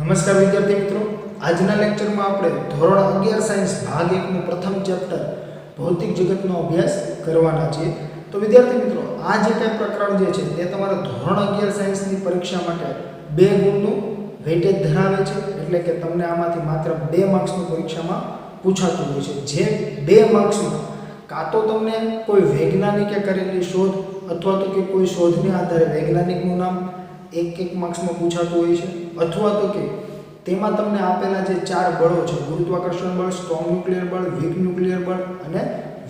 નમસ્કાર વિદ્યાર્થી મિત્રો, આજના લેક્ચરમાં આપણે ધોરણ 11 સાયન્સ ભાગ 1 નું પ્રથમ ચેપ્ટર ભૌતિક જગતનો અભ્યાસ કરવાના છીએ. તો વિદ્યાર્થી મિત્રો, આ જે કંઈ પ્રકરણ જે છે તે તમારા ધોરણ 11 સાયન્સની પરીક્ષા માટે 2 ગુણનું વેઇટેજ ધરાવે છે. એટલે કે તમને આમાંથી માત્ર 2 માર્ક્સની પરીક્ષામાં પૂછાતું હોય છે. જે 2 માર્ક્સમાં કાં તો તમને કોઈ વૈજ્ઞાનિકે કરેલી શોધ અથવા તો કે કોઈ શોધને આધારે વૈજ્ઞાનિકનું નામ એક માર્ક્સમાં પૂછાતું હોય છે, અથવા તો કે તેમાં તમને આપેલા જે 4 બળો છે, ગુરુત્વાકર્ષણ બળ, સ્ટ્રોંગ ન્યુક્લિયર બળ, વીક ન્યુક્લિયર બળ અને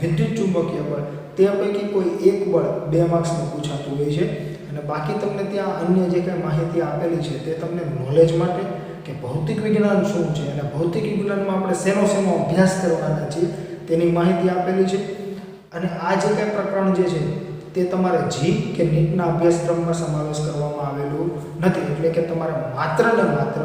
વિદ્યુત ચુંબકીય બળ, તે પૈકી કોઈ એક બળ 2 માર્ક્સમાં પૂછાતું હોય છે. અને બાકી તમને ત્યાં અન્ય જે કંઈ માહિતી આપેલી છે તે તમને નોલેજ માટે કે ભૌતિક વિજ્ઞાન શું છે અને ભૌતિક વિજ્ઞાનમાં આપણે શેનો અભ્યાસ કરવાના છીએ તેની માહિતી આપેલી છે. અને આ જે કંઈ પ્રકરણ જે છે તે તમારે જી કે નીટના અભ્યાસક્રમમાં સમાવેશ કરવામાં આવેલું નથી. એટલે કે તમારે માત્ર ને માત્ર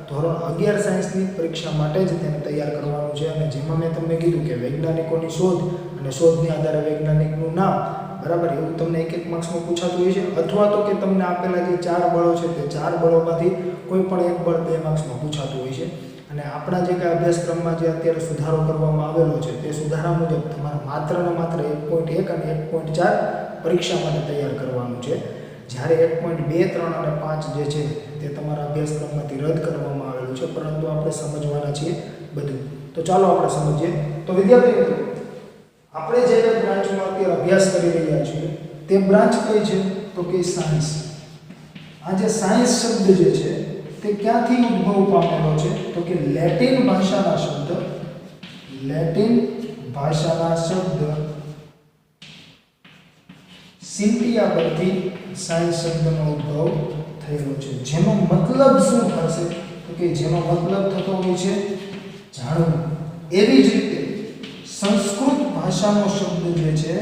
ધોરણ 11 સાયન્સની પરીક્ષા માટે જ તેને તૈયાર કરવાનું છે. અને જેમાં મેં તમને કીધું કે વૈજ્ઞાનિકોની શોધ અને શોધની આધારે વૈજ્ઞાનિકનું નામ, બરાબર, એવું તમને એક માર્ક્સમાં પૂછાતું હોય છે. અથવા તો કે તમને આપેલા જે 4 બળો છે તે 4 બળોમાંથી કોઈ પણ એક બળ 2 માર્ક્સમાં પૂછાતું હોય છે. અને આપણા જે કંઈ અભ્યાસક્રમમાં જે અત્યારે સુધારો કરવામાં આવેલો છે તે સુધારા મુજબ તમારે માત્ર ને માત્ર 1.1 અને 1.4 પરીક્ષા માટે તૈયાર કરવાનું છે. જ્યારે 1.2, 3 અને 5 જે છે તે તમારા અભ્યાસક્રમમાંથી રદ કરવામાં આવેલું છે, પરંતુ આપણે સમજવાના છીએ બધું. તો ચાલો આપણે સમજીએ. તો વિદ્યાર્થી મિત્રો, આપણે જે બ્રાન્ચમાં અત્યારે અભ્યાસ કરી રહ્યા છીએ તે બ્રાન્ચ કઈ છે? તો કે સાયન્સ. આ જે સાયન્સ શબ્દ જે છે તે ક્યાંથી ઉદ્ભવ પામેલો છે? તો કે લેટિન ભાષાના શબ્દ સિન્ટિયા પરથી સાયન્સ શબ્દનો ઉદ્ભવ થયેલો છે. જેનો મતલબ શું થશે? તો કે જેનો મતલબ થતો હોય છે જાણવું. એવી જ રીતે સંસ્કૃત ભાષાનો શબ્દ જે છે,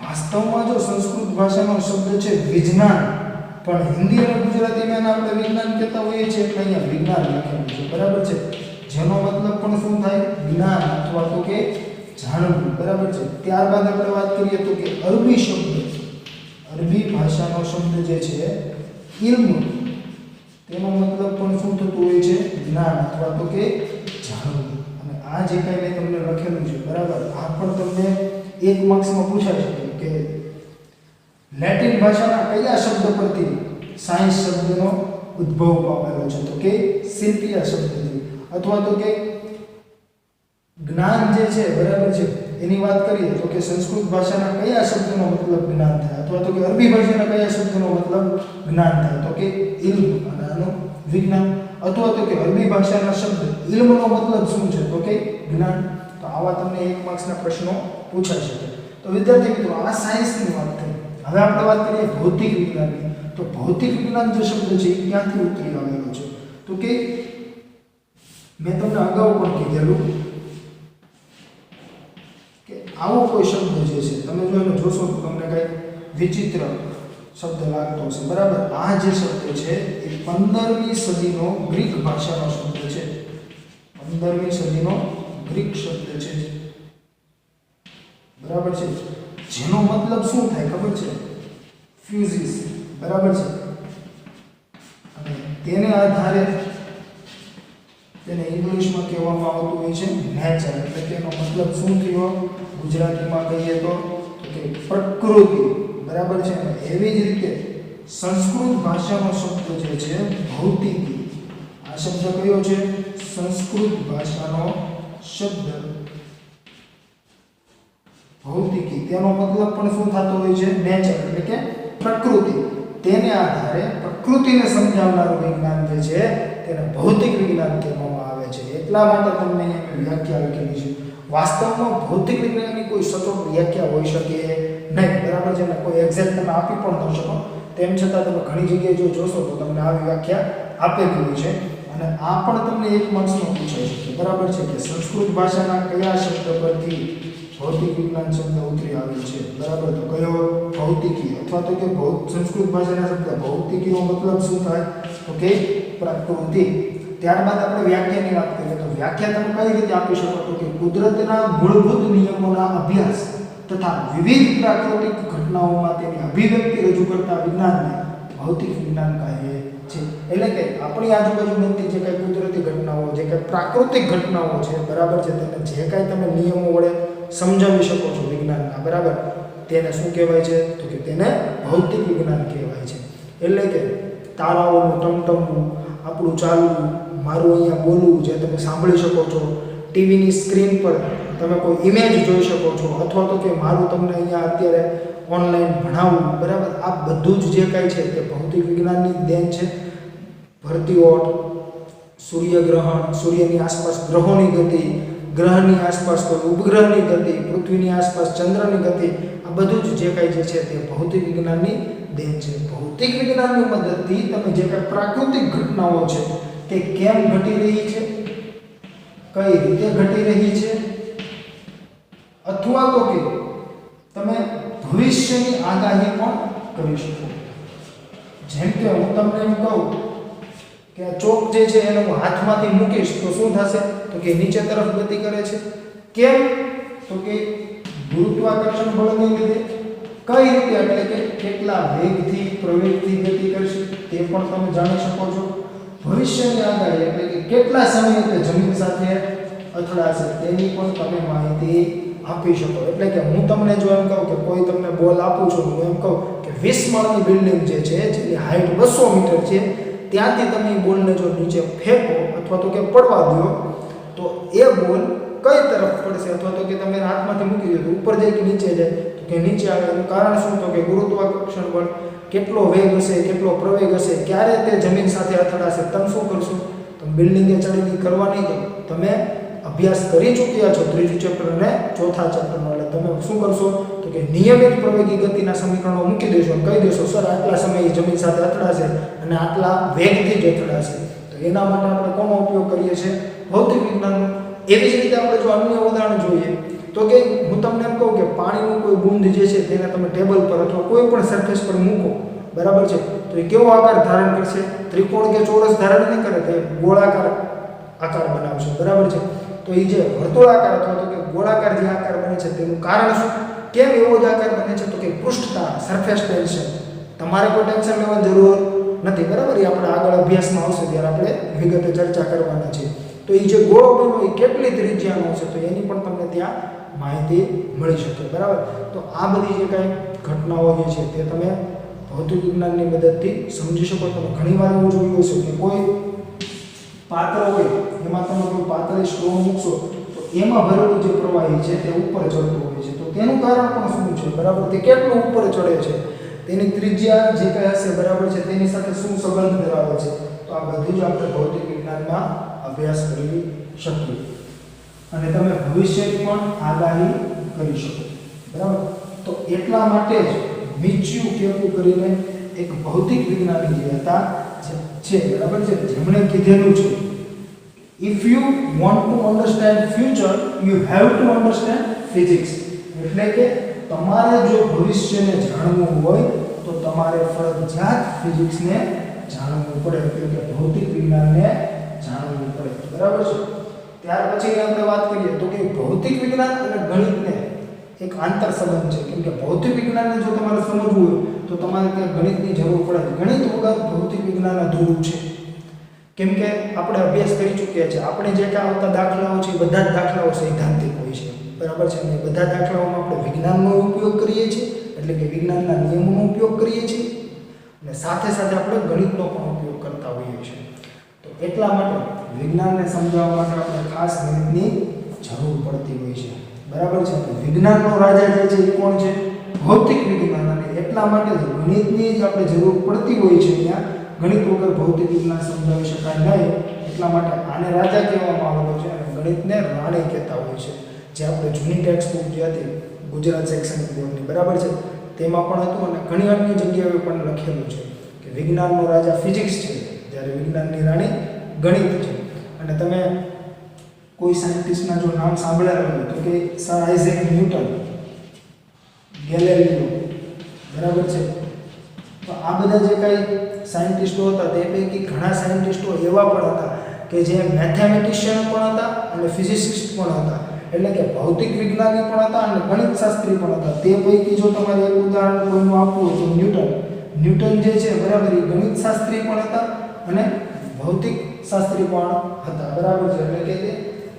વાસ્તવમાં જો સંસ્કૃત ભાષાનો શબ્દ છે વિજ્ઞાન, પણ હિન્દી અને ગુજરાતીમાં આપણે વિજ્ઞાન કહેતા હોઈએ છીએ, એટલે અહીંયા વિજ્ઞાન લખેલું છે, બરાબર છે. જેનો મતલબ પણ શું થાય? જ્ઞાન અથવા તો કે જાણવું, બરાબર છે. ત્યારબાદ આપણે વાત કરીએ તો કે અરબી શબ્દ, અરબી ભાષાનો શબ્દ જે છે ઇલ્મ, તેનો મતલબ પણ શું થતું હોય છે? જ્ઞાન અથવા તો કે જાણવું. અને આ જે કંઈ મેં તમને લખેલું છે, બરાબર, આ પણ તમને 1 માર્ક્સમાં પૂછાઈ શકે કે લેટિન ભાષાના કયા શબ્દ પરથી સાયન્સ શબ્દનો ઉદ્ભવ પામેલો છે? તો કે સિન્ટિયા શબ્દથી. અથવા તો કે જ્ઞાન જે છે, બરાબર છે, એની વાત કરીએ તો કે સંસ્કૃત ભાષાના કયા શબ્દનો મતલબ જ્ઞાન થાય? અથવા તો કે અરબી ભાષાના કયા શબ્દનો મતલબ જ્ઞાન થાય? તો કે ઇલ્મ અને આનું વિજ્ઞાન. અથવા તો કે અરબી ભાષાના શબ્દ ઇલ્મનો મતલબ શું છે? તો કે જ્ઞાન. તો આવા તમને 1 માર્ક્સના પ્રશ્નો પૂછાઈ શકે. તો વિદ્યાર્થી મિત્રો, આ સાયન્સની વાત થઈ. હવે આપણે વાત કરીએ ભૌતિક વિજ્ઞાનની. તો ભૌતિક વિજ્ઞાન જે શબ્દ છે એ ક્યાંથી ઉતરી આવેલો છે? તો કે મેં તમને અગાઉ પણ કીધેલું કે આવો કોઈ શબ્દ જે છે, તમે જો એને જોશો તો તમને કંઈક વિચિત્ર શબ્દ લાગતો હશે, બરાબર. આ જે શબ્દ છે એ 15મી સદીનો ગ્રીક ભાષાનો શબ્દ છે. 15મી સદીનો ગ્રીક શબ્દ છે, બરાબર છે. જેનો મતલબ શું થાય ખબર છે? ફ્યુઝિસ, બરાબર છે. અને તેને આધારે તેને ઇંગ્લિશમાં કહેવામાં આવતું હોય છે નેચર. એટલે કે એનો મતલબ શું થયો ગુજરાતીમાં કહીએ તો કે પ્રકૃતિ, બરાબર છે. એવી જ રીતે સંસ્કૃત ભાષાનો શબ્દ જે છે ભૌતિકી. આ શબ્દ કયો છે? સંસ્કૃત ભાષાનો શબ્દ ભૌતિકી. તેનો મતલબ પણ શું થતો હોય છે? નેચર, એટલે કે પ્રકૃતિ. તેને આધારે પ્રકૃતિને સમજાવનારું વિજ્ઞાન જે છે તેને ભૌતિક વિજ્ઞાન કહેવામાં આવે છે. એટલા માટે તમને અહીંયા વ્યાખ્યા લખેલી છે. વાસ્તવમાં ભૌતિક વિજ્ઞાનની કોઈ સચોટ વ્યાખ્યા હોઈ શકે નહીં, બરાબર છે. ને કોઈ એક્ઝેક્ટ તમે આપી પણ ન શકો. તેમ છતાં તમે ઘણી જગ્યાએ જો જોશો તો તમને આવી વ્યાખ્યા આપેલી હોય છે. અને આ પણ તમને 1 માર્ક્સમાં પૂછાઈ શકે, બરાબર છે, કે સંસ્કૃત ભાષાના કયા શબ્દ પરથી ભૌતિક વિજ્ઞાન શબ્દ ઉતરી આવ્યો છે, બરાબર. તો કયો? ભૌતિકી. અથવા તો કે સંસ્કૃત ભાષાના શબ્દ ભૌતિકીનો મતલબ શું થાય? તો કે પ્રકૃતિ. ત્યારબાદ આપણે વ્યાખ્યાની વાત કરીએ તો વ્યાખ્યા તમે કઈ રીતે આપી શકો? તો કે કુદરતના મૂળભૂત નિયમોના અભ્યાસ તથા વિવિધ પ્રાકૃતિક ઘટનાઓમાં તેની અભિવ્યક્તિ રજૂ કરતા વિજ્ઞાનને ભૌતિક વિજ્ઞાન કહે છે. એટલે કે આપણી આજુબાજુ બનતી જે કાંઈ કુદરતી ઘટનાઓ, જે કાંઈ પ્રાકૃતિક ઘટનાઓ છે, બરાબર છે, તેને જે કાંઈ તમે નિયમો વડે સમજાવી શકો છો વિજ્ઞાનના, બરાબર, તેને શું કહેવાય છે? તો કે તેને ભૌતિક વિજ્ઞાન કહેવાય છે. એટલે કે તારાઓનું ટમટમવું, આપણું ચાલવું, મારું અહીંયા બોલવું, જે તમે સાંભળી શકો છો, ટીવીની સ્ક્રીન પર તમે કોઈ ઇમેજ જોઈ શકો છો, અથવા તો કે મારું તમને અહીંયા અત્યારે ઓનલાઈન ભણાવવું, બરાબર, આ બધું જ જે કાંઈ છે તે ભૌતિક વિજ્ઞાનની દેન છે. ભરતીઓટ, સૂર્યગ્રહણ, સૂર્યની આસપાસ ગ્રહોની ગતિ, ગ્રહની આસપાસ કોઈ ઉપગ્રહની ગતિ, પૃથ્વીની આસપાસ ચંદ્રની ગતિ, આ બધું જ જે કાંઈ જે છે તે ભૌતિક વિજ્ઞાનની દેન છે. ભૌતિક વિજ્ઞાનની મદદથી તમે જે કાંઈ પ્રાકૃતિક ઘટનાઓ છે તે કેમ ઘટી રહી છે, કઈ રીતે ઘટી રહી છે, અથવા તો કે તમે ભવિષ્યની આગાહી પણ કરી શકો. જેમ કે હું તમને એમ કહું કે આ ચોક જે છે એને હું હાથમાંથી મૂકીશ તો શું થશે? તો કે નીચે તરફ ગતિ કરે છે. કેમ? તો કે ગુરુત્વાકર્ષણ બળને લીધે. કઈ રીતે? એટલે કે કેટલા વેગથી, પ્રવેગથી ગતિ કરશે તે પણ તમે જાણી શકો છો. ભવિષ્યની આગાહી એટલે કે કેટલા સમયે તે જમીન સાથે અથડાશે તેની પણ તમે માહિતી આપી શકો. એટલે કે હું તમને જો એમ કહું કે કોઈ તમને બોલ આપું છું, હું એમ કહું કે 20 માળની બિલ્ડિંગ જે છે જેની હાઈટ 200 મીટર છે, ત્યાંથી તમે બોલને જો નીચે ફેંકો અથવા તો કે પડવા દો તો એ બોલ કઈ તરફ પડશે, અથવા તો કે તમે હાથમાંથી મૂકી દો તો ઉપર જાય કે નીચે જાય? તો કે નીચે આવે. એનું કારણ શું? તો કે ગુરુત્વાકર્ષણ બળ. કેટલો વેગ હશે, કેટલો પ્રવેગ હશે, ક્યારે તે જમીન સાથે અથડાશે, તમે શું કરશો? તમે બિલ્ડિંગે ચડીને કરવા નહીં દો, તમે અભ્યાસ કરી ચૂક્યા છો ત્રીજું ચેપ્ટર અને ચોથા ચેપ્ટરનો. એટલે તમે શું કરશો? તો કે નિયમિત પ્રવેગી ગતિના સમીકરણો મૂકી દેશો અને કહી દેશો સર આટલા સમયે જમીન સાથે અથડાશે અને આટલા વેગથી જ અથડાશે. તો એના માટે આપણે કોનો ઉપયોગ કરીએ છીએ? ભૌતિક વિજ્ઞાનનો. એવી જ રીતે આપણે જો અન્ય ઉદાહરણ જોઈએ તો કે હું તમને એમ કહું કે પાણીનું કોઈ બૂંદ જે છે તેને તમે ટેબલ પર અથવા કોઈ પણ સરફેસ પર મૂકો, બરાબર છે, તો એ કેવો આકાર ધારણ કરશે? ત્રિકોણ કે ચોરસ ધારણ નહીં કરે, તે ગોળાકાર આકાર બનાવશે, બરાબર છે. તો એ જે વર્તુળાકાર અથવા તો કે ગોળાકાર જે આકાર બને છે તેનું કારણ શું? કેમ એવો જ આકાર બને છે? તો કે પૃષ્ઠતાણ, સરફેસ ટેન્શન. તમારે કોઈ ટેન્શન લેવાની જરૂર નથી, બરાબર. એ આપણે આગળ અભ્યાસમાં આવશે ત્યારે આપણે વિગતે ચર્ચા કરવાના છે. તો એ જે ગોળો બન્યો એ કેટલી ત્રિજ્યાનો છે તો એની પણ તમને ત્યાં માહિતી મળી શકે, બરાબર. તો આ બધી જે કાંઈ ઘટનાઓ જે છે તે તમે ભૌતિક વિજ્ઞાનની મદદથી સમજી શકો. તમે ઘણીવાર એવું જોયું હશે કે કોઈ પાત્ર હોય એમાં તમે કોઈ પાતળી સ્ટ્રો મૂકશો તો એમાં ભરેલું જે પ્રવાહી છે તે ઉપર ચડતું હોય છે. તો તેનું કારણ પણ શું છે, બરાબર? તે કેટલું ઉપર ચડે છે, તેની ત્રિજ્યા જે કંઈ હશે, બરાબર છે, તેની સાથે શું સંબંધ ધરાવે છે? તો આ બધું જ આપણે ભૌતિક વિજ્ઞાનમાં અભ્યાસ કરી શકીએ અને તમે ભવિષ્યની પણ આગાહી કરી શકો, બરાબર. તો એટલા માટે જ મિચ્યુ કેવું કરીને એક ભૌતિક વિજ્ઞાની જે હતા છે, બરાબર છે, જેમણે કીધેલું છે if you want to understand future you have to understand physics. એટલે કે તમારે જો ભવિષ્યને જાણવું હોય તો તમારે ફરજિયાત ફિઝિક્સને જાણવું પડે, એટલે કે ભૌતિક વિજ્ઞાનને જાણવું પડે, બરાબર છે. ત્યાર પછી આપણે વાત કરીએ તો કે ભૌતિક વિજ્ઞાન અને ગણિતને એક આંતર સંબંધ છે. કેમ કે ભૌતિક વિજ્ઞાનને જો તમારે સમજવું હોય તો તમારે ત્યાં ગણિતની જરૂર પડે. ગણિત વગર ભૌતિક વિજ્ઞાન અધૂરું છે. કેમ કે આપણે અભ્યાસ કરી ચૂક્યા છે. આપણે જે કાંઈ આવતા દાખલાઓ છે બધા જ દાખલાઓ સૈદ્ધાંતિક હોય છે, બરાબર છે. અને બધા દાખલાઓમાં આપણે વિજ્ઞાનનો ઉપયોગ કરીએ છીએ, એટલે કે વિજ્ઞાનના નિયમોનો ઉપયોગ કરીએ છીએ અને સાથે સાથે આપણે ગણિતનો પણ ઉપયોગ કરતા હોઈએ છીએ. તો એટલા માટે વિજ્ઞાનને સમજાવવા માટે આપણે ખાસ ગણિતની જરૂર પડતી હોય છે, બરાબર છે. વિજ્ઞાનનો રાજા જે છે એ કોણ છે? ભૌતિક વિજ્ઞાન. અને એટલા માટે જ ગણિતની જ આપણે જરૂર પડતી હોય છે. અહીંયા ગણિત વગર ભૌતિક વિજ્ઞાન સમજાવી શકાય નહીં. એટલા માટે આને રાજા કહેવામાં આવેલો છે અને ગણિતને રાણી કહેતા હોય છે. જે આપણે જૂની ટેક્સ્ટ બુક જે હતી ગુજરાત શૈક્ષણિક બોર્ડની, બરાબર છે, તેમાં પણ હતું અને ઘણી અન્ય જગ્યાએ પણ લખેલું છે કે વિજ્ઞાનનો રાજા ફિઝિક્સ છે, જ્યારે વિજ્ઞાનની રાણી ગણિત છે. અને તમે કોઈ સાયન્ટિસ્ટના જો નામ સાંભળ્યા હોય તો કે સર આઇઝેક ન્યૂટન, ગેલેલિયો, બરાબર છે. તો આ બધા જે કાંઈ સાયન્ટિસ્ટો હતા તે પૈકી ઘણા સાયન્ટિસ્ટો એવા પણ હતા કે જે મેથેમેટિશિયન પણ હતા અને ફિઝિસિસ્ટ પણ હતા. એટલે કે ભૌતિક વિજ્ઞાની પણ હતા અને ગણિતશાસ્ત્રી પણ હતા. તે પૈકી જો તમારે એક ઉદાહરણ કોઈનું આપવું હોય તો ન્યૂટન જે છે બરાબર એ ગણિત શાસ્ત્રી પણ હતા અને ભૌતિક શાસ્ત્રી પણ હતા, બરાબર છે, એટલે કે તે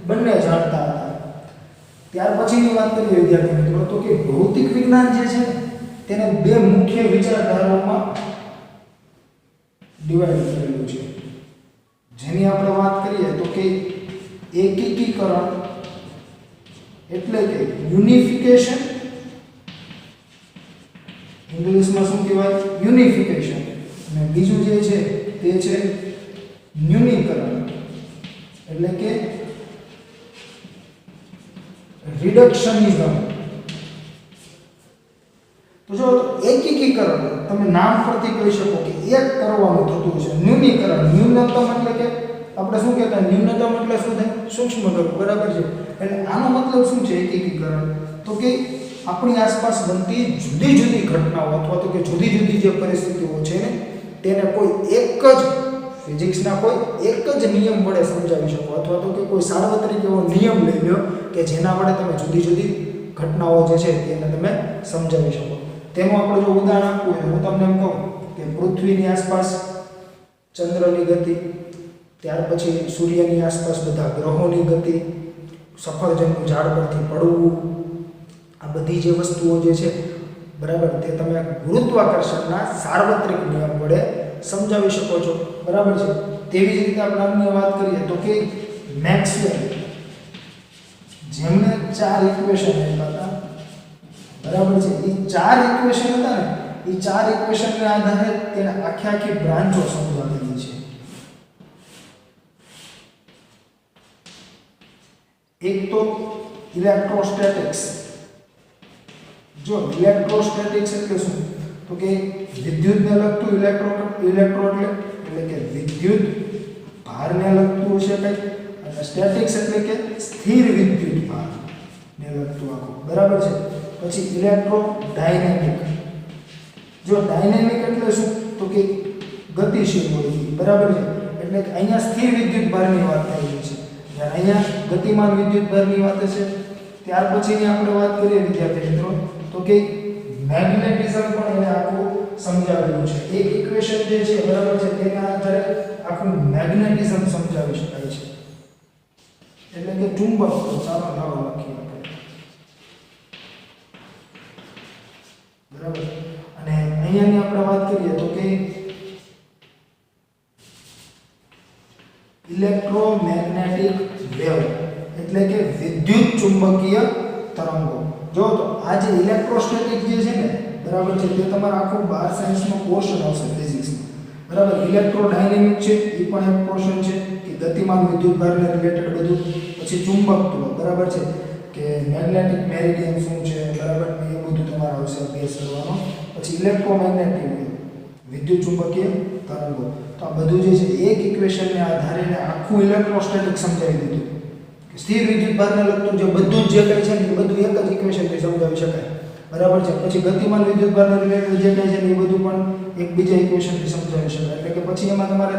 બંને જાણતા હતા. ત્યાર પછીની વાત કરીએ વિદ્યાર્થી મિત્રો તો કે ભૌતિક વિજ્ઞાન જે છે તેને બે મુખ્ય વિચારધારાઓમાં ડિવાઈડ કરેલું છે, જેની આપણે વાત કરીએ તો કે એકીકરણ એટલે કે યુનિફિકેશન, ઇંગ્લિશમાં શું કહેવાય યુનિફિકેશન, અને બીજું જે છે તે છે ન્યૂનીકરણ એટલે કે રિડક્શનિઝમ. તો જો એકીકરણ તમે નામ પરથી કહી શકો કે એક કરવાનું થતું છે. ન્યૂનીકરણ, ન્યૂનતમ એટલે કે આપણે શું કહેતા ન્યૂનતમ એટલે શું થાય સૂક્ષ્મ કરવું, બરાબર છે. એટલે આનો મતલબ શું છે એકીકરણ? તો કે આપણી આસપાસ બનતી જુદી જુદી ઘટનાઓ અથવા તો કે જુદી જુદી જે પરિસ્થિતિઓ છે ને તેને કોઈ એક જ ફિઝિક્સના કોઈ એક જ નિયમ વડે સમજાવી શકો, અથવા તો કે કોઈ સાર્વત્રિક એવો નિયમ લઈ લો કે જેના વડે તમે જુદી જુદી ઘટનાઓ જે છે તેને તમે સમજાવી શકો. તેનું આપણે જો ઉદાહરણ આપવું હોય, હું તમને એમ કહું કે પૃથ્વીની આસપાસ ચંદ્રની ગતિ, ત્યાર પછી સૂર્યની આસપાસ બધા ગ્રહોની ગતિ, સફરજનનું ઝાડ પરથી પડવું, આ બધી જે વસ્તુઓ જે છે બરાબર તે તમે ગુરુત્વાકર્ષણના સાર્વત્રિક નિયમ વડે સમજાવી શકો છો, બરાબર છે. તેવી જ રીતે આપણે અન્ય વાત કરીએ તો કે મેક્સવેલ, જેમને 4 ઇક્વેશન આપ્યા હતા, બરાબર છે. એ 4 ઇક્વેશન હતા ને એ 4 ઇક્વેશનને આધારે તેને આખી બ્રાન્ચો સમજાવેલી છે. એક તો ઇલેક્ટ્રોસ્ટેટિક્સ. જો ઇલેક્ટ્રોસ્ટેટિક્સ એટલે શું? તો કે વિદ્યુતને લગતું ઇલેક્ટ્રો એટલે કે વિદ્યુત ભારને લગતું છે કંઈક, અને સ્ટેટિક્સ એટલે કે સ્થિર વિદ્યુત ભારને લગતું આખું, બરાબર છે. પછી ઇલેક્ટ્રોડાયનેમિક. જો ડાયનેમિક એટલે શું? તો કે ગતિશીલ હોય, બરાબર છે. એટલે કે અહીંયા સ્થિર વિદ્યુત ભારની વાત કરેલી છે, જ્યારે અહીંયા ગતિમાન વિદ્યુત ભારની વાત છે. ત્યાર પછીની આપણે વાત કરીએ વિદ્યાર્થી મિત્રો તો કે મેગ્નેટિઝમ પણ એને આખું સમજાવેલું છે. એક ઇક્વેશન જે છે બરાબર છે તેના આધારે આખું મેગ્નેટિઝમ સમજાવી શકાય છે, એટલે કે ચુંબક. તો ચાલો નામ લખીએ આપણે, બરાબર. અને અહીંયાની આપણે વાત કરીએ તો કે ઇલેક્ટ્રોમેગ્નેટિક વેવ એટલે કે વિદ્યુત ચુંબકીય તરંગો. જો તો આ જે ઇલેક્ટ્રોસ્ટેટિક જે છે ને બરાબર છે તે તમારા આખું 12 સાયન્સનો પોર્શન આવશે ફિઝિક્સમાં, બરાબર. ઇલેક્ટ્રોડાયનેમિક છે એ પણ એક પોર્શન છે કે ગતિમાન વિદ્યુતભારને રિલેટેડ બધું. પછી ચુંબકત્વ, બરાબર છે, કે મેગ્નેટિક મેરિડિયન શું છે, બરાબર, એ બધું તમારે આવશે અભ્યાસ કરવાનો. પછી ઇલેક્ટ્રોમેગ્નેટિક વિદ્યુત ચુંબકીય તરંગો. તો આ બધું જે છે એક ઇક્વેશનને આધારે આખું ઇલેક્ટ્રોસ્ટેટિક સમજાવી દીધું. સ્થિર વિદ્યુતભારને લગતું જે બધું જ જે કંઈ છે ને એ બધું એક જ ઇક્વેશનથી સમજાવી શકાય, બરાબર છે. પછી ગતિમાન વિદ્યુતભારને રિલેટેડ જે કંઈ છે ને એ બધું પણ એક બીજા ઇક્વેશનથી સમજાવી શકાય. એટલે કે પછી એમાં તમારે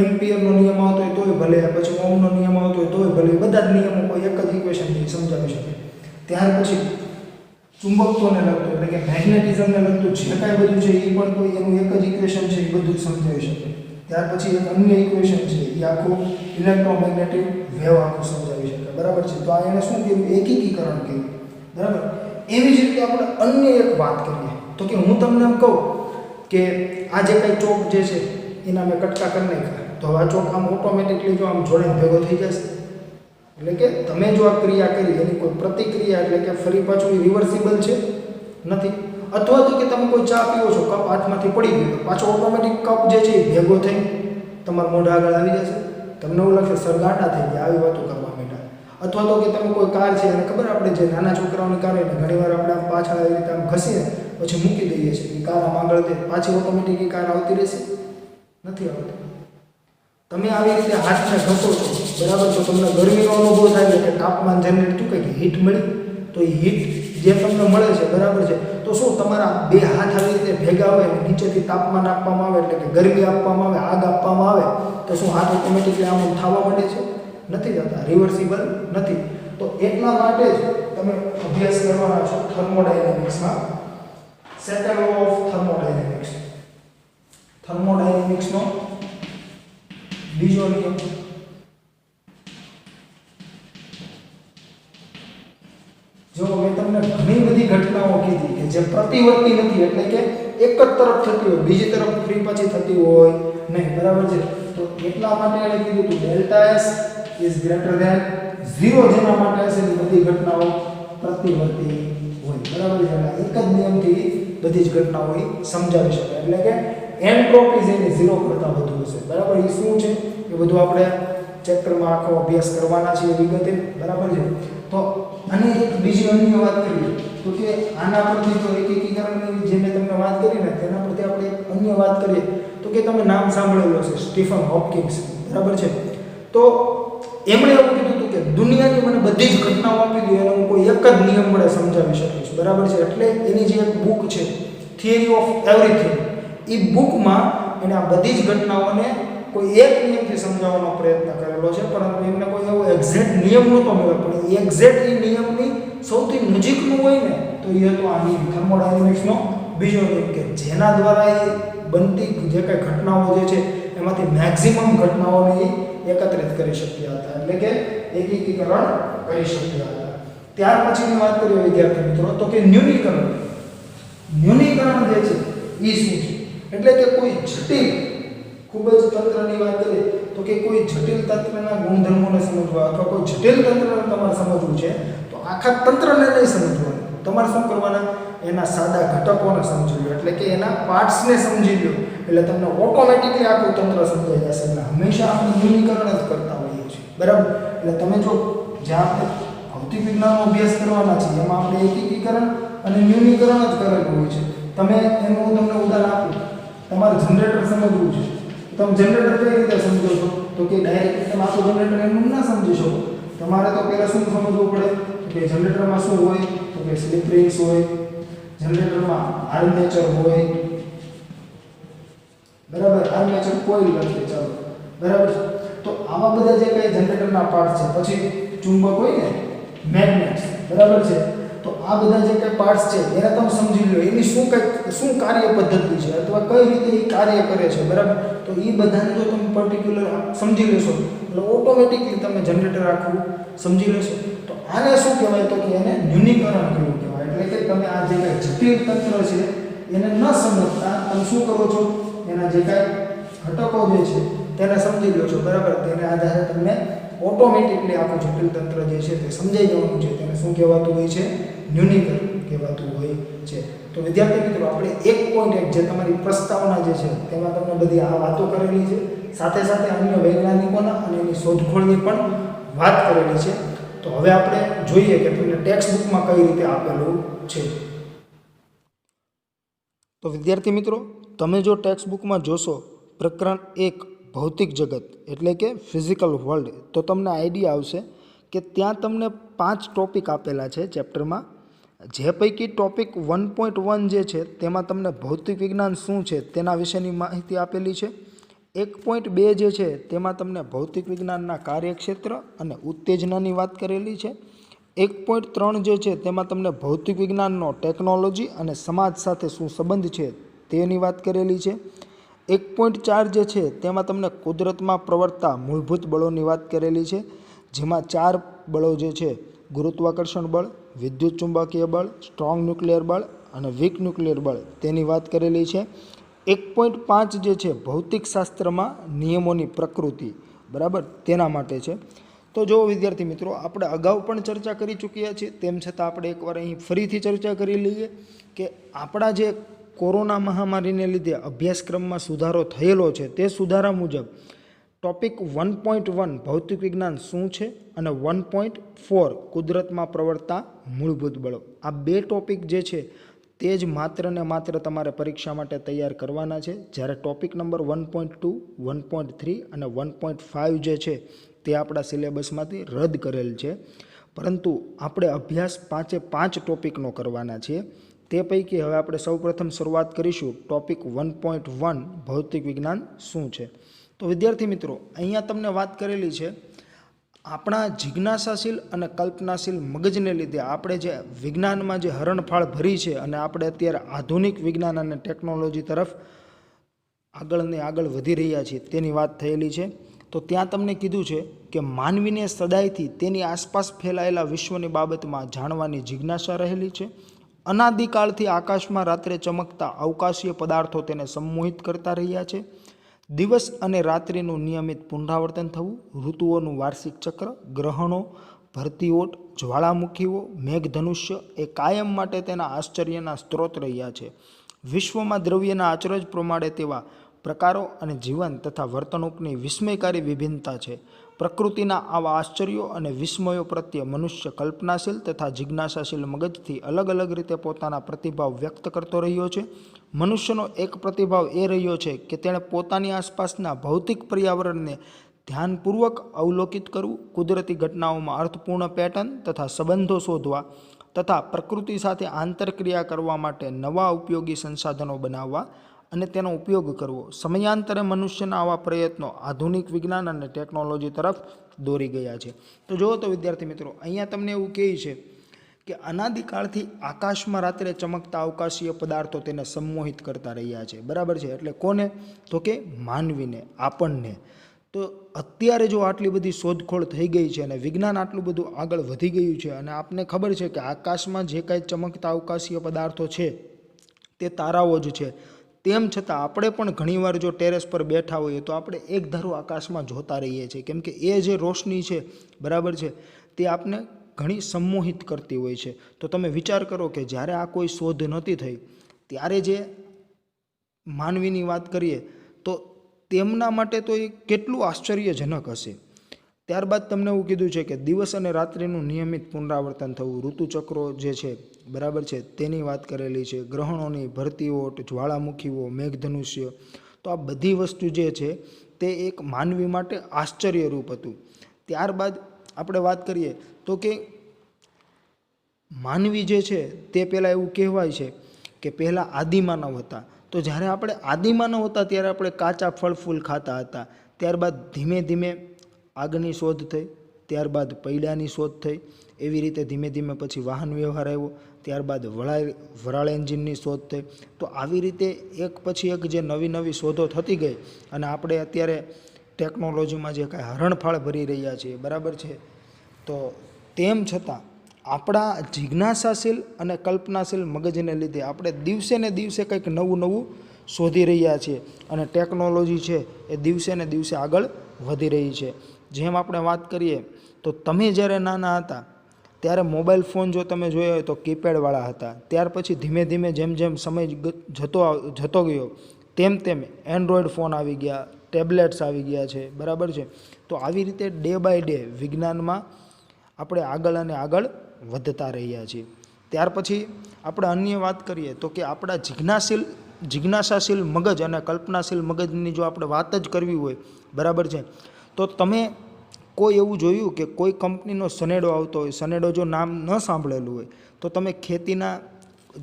એમ્પિયરનો નિયમ આવતો હોય તોય ભલે, પછી ઓહમનો નિયમ આવતો હોય તોય ભલે, બધા જ નિયમો કોઈ એક જ ઇક્વેશનથી સમજાવી શકાય. ત્યાર પછી ચુંબકત્વને લગતું એટલે કે મેગ્નેટિઝમને લગતું જે કાંઈ બધું છે એ પણ કોઈ એનું એક જ ઇક્વેશન છે એ બધું જ સમજાવી શકે. ત્યાર પછી એક અન્ય ઇક્વેશન છે એ આખું ઇલેક્ટ્રોમેગ્નેટિક વેવ આખું સમજાવી શકે, બરાબર છે. તો આ એને શું કહેવું? એકીકરણ કહેવું, બરાબર. એવી જ રીતે આપણે અન્ય એક વાત કરીએ તો કે હું તમને એમ કહું કે આ જે કંઈ ચોક જે છે એના મેં કટકા કરી નાખ્યા, તો આ ચોક આમ ઓટોમેટિકલી જો આમ જોડાઈને ભેગો થઈ જશે. એટલે કે તમે જો આ ક્રિયા કરી એની કોઈ પ્રતિક્રિયા એટલે કે ફરી પાછું એ રિવર્સિબલ છે નથી. અથવા તો કે તમે કોઈ ચા પીવો છો, કપ હાથમાંથી પડી ગયો, પાછો ઓટોમેટિક કપ જે છે એ ભેગો થઈ તમારા મોઢા આગળ આવી જશે. તમને એવું લાગશે સર ગાંડા થઈ ગયા, આવી વાતો કરવા માંડ્યા. અથવા તો કે તમે કોઈ કાર છે અને ખબર આપણે જે નાના છોકરાઓની કાર હોય ને ઘણીવાર આપણે આમ પાછળ આવી રીતે આમ ઘસીને પછી મૂકી દઈએ છીએ એ કાર આમ આગળ દે, પાછી ઓટોમેટિક એ કાર આવતી રહેશે? નથી આવતી. તમે આવી રીતે હાથને ઘસો છો, બરાબર, તો તમને ગરમીનો અનુભવ થાય કે તાપમાન જનરેટ થયું કે હીટ મળી, તો એ હીટ જે તમને મળે છે, બરાબર છે, તો શું તમારા બે હાથ આવી રીતે ભેગા હોય અને નીચેથી તાપમાન આપવામાં આવે એટલે કે ગરમી આપવામાં આવે, આગ આપવામાં આવે, તો શું હાથ ઓટોમેટિકલી આમ થવા માંડે છે? નથી થતા, રિવર્સિબલ નથી. તો એટલા માટે જ તમે અભ્યાસ કરવાના છો થર્મોડાયનેમિક્સમાં, સેકન્ડ લો ઓફ થર્મોડાયનેમિક્સ. થર્મોડાયનેમિક્સનો બીજો નિયમ, જો મેં તમને ઘણી બધી ઘટનાઓ કીધી કે જે પ્રતિવર્તી નથી, એટલે કે એક જ તરફ થતી હોય, બીજી તરફ ફરી પાછી થતી હોય નહીં, બરાબર છે. તો એટલા માટે એને કીધું હતું delta S is greater than 0, જેના માટે હશે એ બધી ઘટનાઓ પ્રતિવર્તી હોય, બરાબર છે. એટલે એક જ નિયમથી બધી જ ઘટનાઓ સમજાવી શકાય, એટલે કે એન્ટ્રોપી જેની 0 કરતાં વધુ હશે, બરાબર. એ શું છે એ બધું આપણે ચેપ્ટરમાં આખો અભ્યાસ કરવાના છીએ વિગતે, બરાબર છે. તો અને એક બીજી અન્ય વાત કરીએ તો કે આના પરથી તો એકીકરણની જે મેં તમને વાત કરી ને તેના પરથી આપણે એક અન્ય વાત કરીએ તો કે તમે નામ સાંભળેલું છે સ્ટીફન હોપકિન્સ, બરાબર છે. તો એમણે એવું કીધું હતું કે દુનિયાની મને બધી જ ઘટનાઓ આપી દો એને હું કોઈ એક જ નિયમ વડે સમજાવી શકીશ, બરાબર છે. એટલે એની જે એક બુક છે થિયરી ઓફ એવરીથિંગ, એ બુકમાં એને આ બધી જ ઘટનાઓને કોઈ એક નિયમથી સમજાવવાનો પ્રયત્ન કરેલો છે, પરંતુ એમને કોઈ એવો એક્ઝેક્ટ નિયમ નહોતો મળ્યો, પણ એક્ઝેક્ટ એ નિયમની સૌથી નજીકનું હોય ને તો એ હતો આ નિયમ થર્મોડાયનેમિક્સનો બીજો નિયમ, કે જેના દ્વારા એ બનતી જે કંઈ ઘટનાઓ જે છે એમાંથી મેક્સિમમ ઘટનાઓને એ એકત્રિત કરી શક્યા હતા, એટલે કે એકીકરણ કરી શક્યા હતા. ત્યાર પછીની વાત કરીએ વિદ્યાર્થી મિત્રો તો કે ન્યૂનીકરણ. ન્યૂનીકરણ જે છે એ શું છે, એટલે કે કોઈ જટિલ ખૂબ જ તંત્રની વાત કરીએ તો કે કોઈ જટિલ તંત્રના ગુણધર્મોને સમજવા અથવા કોઈ જટિલ તંત્રને તમારે સમજવું છે તો આખા તંત્રને નહીં સમજવાનું, તમારે શું કરવાના એના સાદા ઘટકોને સમજી લો, એટલે કે એના પાર્ટ્સને સમજી લો, એટલે તમને ઓટોમેટિકલી આખું તંત્ર સમજાઈ જશે. એટલે હંમેશા આપણે ન્યૂનીકરણ જ કરતા હોઈએ છીએ, બરાબર. એટલે તમે જો જ્યાં આપણે ભૌતિક વિજ્ઞાનનો અભ્યાસ કરવાના છે એમાં આપણે એકીકરણ અને ન્યૂનીકરણ જ કરેલું હોય છે. તમે એનું હું તમને ઉદાહરણ આપું, તમારે જનરેટર સમજવું છે, તમે જનરેટર કઈ રીતે સમજો છો તો કે ડાયરેક્ટ તમે આખું જનરેટર એનું ના સમજી શકો. તમારે તો પહેલાં શું સમજવું પડે કે જનરેટરમાં શું હોય તો કે સ્લિપ રિંગ્સ હોય, જનરેટરમાં આર્મેચર હોય, બરાબર. આર્મેચર કોઇલ લખીએ ચાલો, બરાબર. તો આવા બધા જે કંઈ જનરેટરના પાર્ટ છે, પછી ચુંબક હોય ને મેગ્નેટ્સ, બરાબર છે. તો આ બધા જે કંઈ પાર્ટ્સ છે એને તમે સમજી લો, એની શું કાર્ય પદ્ધતિ છે અથવા કઈ રીતે એ કાર્ય કરે છે, બરાબર. તો એ બધાને જો તમે પર્ટિક્યુલર સમજી લેશો એટલે ઓટોમેટિકલી તમે જનરેટર આખું સમજી લેશો. તો આને શું કહેવાય તો કે એને ન્યૂનીકરણ કરવું કહેવાય, એટલે કે તમે આ જે કંઈ જટિલ તંત્ર છે એને ન સમજતા તમે શું કરો છો, એના જે કાંઈ ઘટકો જે છે તેને સમજી લો છો, બરાબર. તેને આધારે તમને ઓટોમેટિકલી આખું જટિલ તંત્ર જે છે તે સમજાઈ જવાનું છે, તેને શું કહેવાતું હોય છે, ન્યૂનીકરણ કહેવાતું હોય છે. તો વિદ્યાર્થી મિત્રો આપણે 1.1 જે તમારી પ્રસ્તાવના જે છે તેમાં તમને બધી આ વાતો કરેલી છે, સાથે સાથે અન્ય વૈજ્ઞાનિકોના અને એની શોધખોળની પણ વાત કરેલી છે. તો હવે આપણે જોઈએ કે તમને ટેક્સ્ટ બુકમાં કઈ રીતે આપેલું છે. તો વિદ્યાર્થી મિત્રો તમે જો ટેક્સ્ટ બુકમાં જોશો પ્રકરણ 1 ભૌતિક જગત એટલે કે ફિઝિકલ વર્લ્ડ, તો તમને આઈડિયા આવશે કે ત્યાં તમને 5 ટોપિક આપેલા છે ચેપ્ટરમાં, જે પૈકી ટોપિક 1.1 જે છે તેમાં તમને ભૌતિક વિજ્ઞાન શું છે તેના વિશેની માહિતી આપેલી છે. 1.2 જે છે તેમાં તમને ભૌતિક વિજ્ઞાનના કાર્યક્ષેત્ર અને ઉત્તેજનાની વાત કરેલી છે. 1.3 જે છે તેમાં તમને ભૌતિક વિજ્ઞાનનો ટેકનોલોજી અને સમાજ સાથે શું સંબંધ છે તેની વાત કરેલી છે. 1.4 જે છે તેમાં તમને કુદરતમાં પ્રવર્તતા મૂળભૂત બળોની વાત કરેલી છે, જેમાં 4 બળો જે છે ગુરુત્વાકર્ષણ બળ, વિદ્યુત ચુંબકીય બળ, સ્ટ્રોંગ ન્યુક્લિયર બળ અને વીક ન્યુક્લિયર બળ તેની વાત કરેલી છે. 1.5 જે છે ભૌતિક શાસ્ત્રમાં નિયમોની પ્રકૃતિ, બરાબર, તેના માટે છે. તો જો વિદ્યાર્થી મિત્રો આપણે અગાઉ પણ ચર્ચા કરી ચૂક્યા છીએ, તેમ છતાં આપણે એકવાર અહીં ફરીથી ચર્ચા કરી લઈએ કે આપણા જે કોરોના મહામારીને લીધે અભ્યાસક્રમમાં સુધારો થયેલો છે તે સુધારા મુજબ ટોપિક 1.1 ભૌતિક વિજ્ઞાન શું છે અને 1.4 કુદરતમાં પ્રવર્તતા મૂળભૂત બળો, આ 2 ટોપિક જે છે તે જ માત્ર ને માત્ર તમારે પરીક્ષા માટે તૈયાર કરવાના છે. જ્યારે ટોપિક નંબર 1.2, 1.3 અને 1.5 જે છે તે આપણા સિલેબસમાંથી રદ કરેલ છે, પરંતુ આપણે અભ્યાસ 5 ટોપિકનો કરવાના છીએ. તે પૈકી હવે આપણે સૌપ્રથમ શરૂઆત કરીશું ટોપિક 1.1 ભૌતિક વિજ્ઞાન શું છે. તો વિદ્યાર્થી મિત્રો અહીંયા તમને વાત કરેલી છે આપણા જિજ્ઞાસાશીલ અને કલ્પનાશીલ મગજને લીધે આપણે જે વિજ્ઞાનમાં જે હરણફાળ ભરી છે અને આપણે અત્યારે આધુનિક વિજ્ઞાન અને ટેકનોલોજી તરફ આગળ ને આગળ વધી રહ્યા છીએ તેની વાત થયેલી છે. તો ત્યાં તમને કીધું છે કે માનવીને સદાયથી તેની આસપાસ ફેલાયેલા વિશ્વની બાબતમાં જાણવાની જિજ્ઞાસા રહેલી છે. અનાદિકાળથી આકાશમાં રાત્રે ચમકતા અવકાશીય પદાર્થો તેને સંમોહિત કરતા રહ્યા છે. દિવસ અને રાત્રિનું નિયમિત પુનરાવર્તન થવું, ઋતુઓનું વાર્ષિક ચક્ર, ગ્રહણો, ભરતીઓટ, જ્વાળામુખીઓ, મેઘધનુષ્ય એ કાયમ માટે તેના આશ્ચર્યના સ્ત્રોત રહ્યા છે. વિશ્વમાં દ્રવ્યના આચરજ પ્રમાણે તેવા પ્રકારો અને જીવન તથા વર્તણૂકની વિસ્મયકારી વિભિન્નતા છે. પ્રકૃતિના આવા આશ્ચર્યો અને વિસ્મયો પ્રત્યે મનુષ્ય કલ્પનાશીલ તથા જિજ્ઞાસાશીલ મગજથી અલગ અલગ રીતે પોતાના પ્રતિભાવ વ્યક્ત કરતો રહ્યો છે. મનુષ્યનો એક પ્રતિભાવ એ રહ્યો છે કે તેણે પોતાની આસપાસના ભૌતિક પર્યાવરણને ધ્યાનપૂર્વક અવલોકિત કરવું, કુદરતી ઘટનાઓમાં અર્થપૂર્ણ પેટર્ન તથા સંબંધો શોધવા તથા પ્રકૃતિ સાથે આંતરક્રિયા કરવા માટે નવા ઉપયોગી સંસાધનો બનાવવા અને તેનો ઉપયોગ કરવો. સમયાંતરે મનુષ્યના આવા પ્રયત્નો આધુનિક વિજ્ઞાન અને ટેકનોલોજી તરફ દોરી ગયા છે. તો જુઓ તો વિદ્યાર્થી મિત્રો, અહીંયા તમને એવું કહે છે કે અનાદિકાળથી આકાશમાં રાત્રે ચમકતા અવકાશીય પદાર્થો તેને સંમોહિત કરતા રહ્યા છે. બરાબર છે. એટલે કોને? તો કે માનવીને, આપણને. તો અત્યારે જો આટલી બધી શોધખોળ થઈ ગઈ છે અને વિજ્ઞાન આટલું બધું આગળ વધી ગયું છે અને આપને ખબર છે કે આકાશમાં જે કાંઈ ચમકતા અવકાશીય પદાર્થો છે તે તારાઓ જ છે, તેમ છતાં આપણે પણ ઘણીવાર જો ટેરેસ પર બેઠા હોઈએ તો આપણે એક ધારું આકાશમાં જોતા રહીએ છીએ, કેમ કે એ જે રોશની છે, બરાબર છે, તે આપને ઘણી સંમોહિત કરતી હોય છે. તો તમે વિચાર કરો કે જ્યારે આ કોઈ શોધ નહોતી થઈ ત્યારે જે માનવીની વાત કરીએ તો તેમના માટે તો એ કેટલું આશ્ચર્યજનક હશે. ત્યારબાદ તમને એવું કીધું છે કે દિવસ અને રાત્રિનું નિયમિત પુનરાવર્તન થવું, ઋતુચક્રો જે છે, બરાબર છે, તેની વાત કરેલી છે, ગ્રહણોની, ભરતીઓટ, જ્વાળામુખીઓ, મેઘધનુષ્ય. તો આ બધી વસ્તુ જે છે તે એક માનવી માટે આશ્ચર્યરૂપ હતું. ત્યારબાદ આપણે વાત કરીએ તો કે માનવી જે છે તે પહેલાં એવું કહેવાય છે કે પહેલાં આદિમાનવ હતા. તો જ્યારે આપણે આદિમાનવ હતા ત્યારે આપણે કાચા ફળ ફૂલ ખાતા હતા. ત્યારબાદ ધીમે ધીમે આગની શોધ થઈ, ત્યારબાદ પૈડાની શોધ થઈ, એવી રીતે ધીમે ધીમે પછી વાહન વ્યવહાર આવ્યો, ત્યારબાદ વરાળ એન્જિનની શોધ થઈ. તો આવી રીતે એક પછી એક જે નવી નવી શોધો થતી ગઈ અને આપણે અત્યારે ટેકનોલોજીમાં જે કાંઈ હરણફાળ ભરી રહ્યા છીએ, બરાબર છે, તો તેમ છતાં આપણા જિજ્ઞાસાશીલ અને કલ્પનાશીલ મગજને લીધે આપણે દિવસે ને દિવસે કંઈક નવું નવું શોધી રહ્યા છીએ અને ટેકનોલોજી છે એ દિવસે ને દિવસે આગળ વધી રહી છે. જેમ આપણે વાત કરીએ તો તમે જ્યારે નાના હતા ત્યારે મોબાઈલ ફોન જો તમે જોયો હોય તો કીપેડવાળા હતા. ત્યાર પછી ધીમે ધીમે જેમ જેમ સમય જતો ગયો તેમ તેમ એન્ડ્રોઈડ ફોન આવી ગયા, ટેબ્લેટ્સ આવી ગયા છે, બરાબર છે. તો આવી રીતે ડે બાય ડે વિજ્ઞાનમાં આપણે આગળ અને આગળ વધતા રહ્યા છીએ. ત્યાર પછી આપણે અન્ય વાત કરીએ તો કે આપણા જિજ્ઞાસાશીલ મગજ અને કલ્પનાશીલ મગજની જો આપણે વાત જ કરવી હોય, બરાબર છે, તો તમે કોઈ એવું જોયું કે કોઈ કંપનીનો સનેડો આવતો હોય, સનેડો જો નામ ન સાંભળેલું હોય તો તમે ખેતીના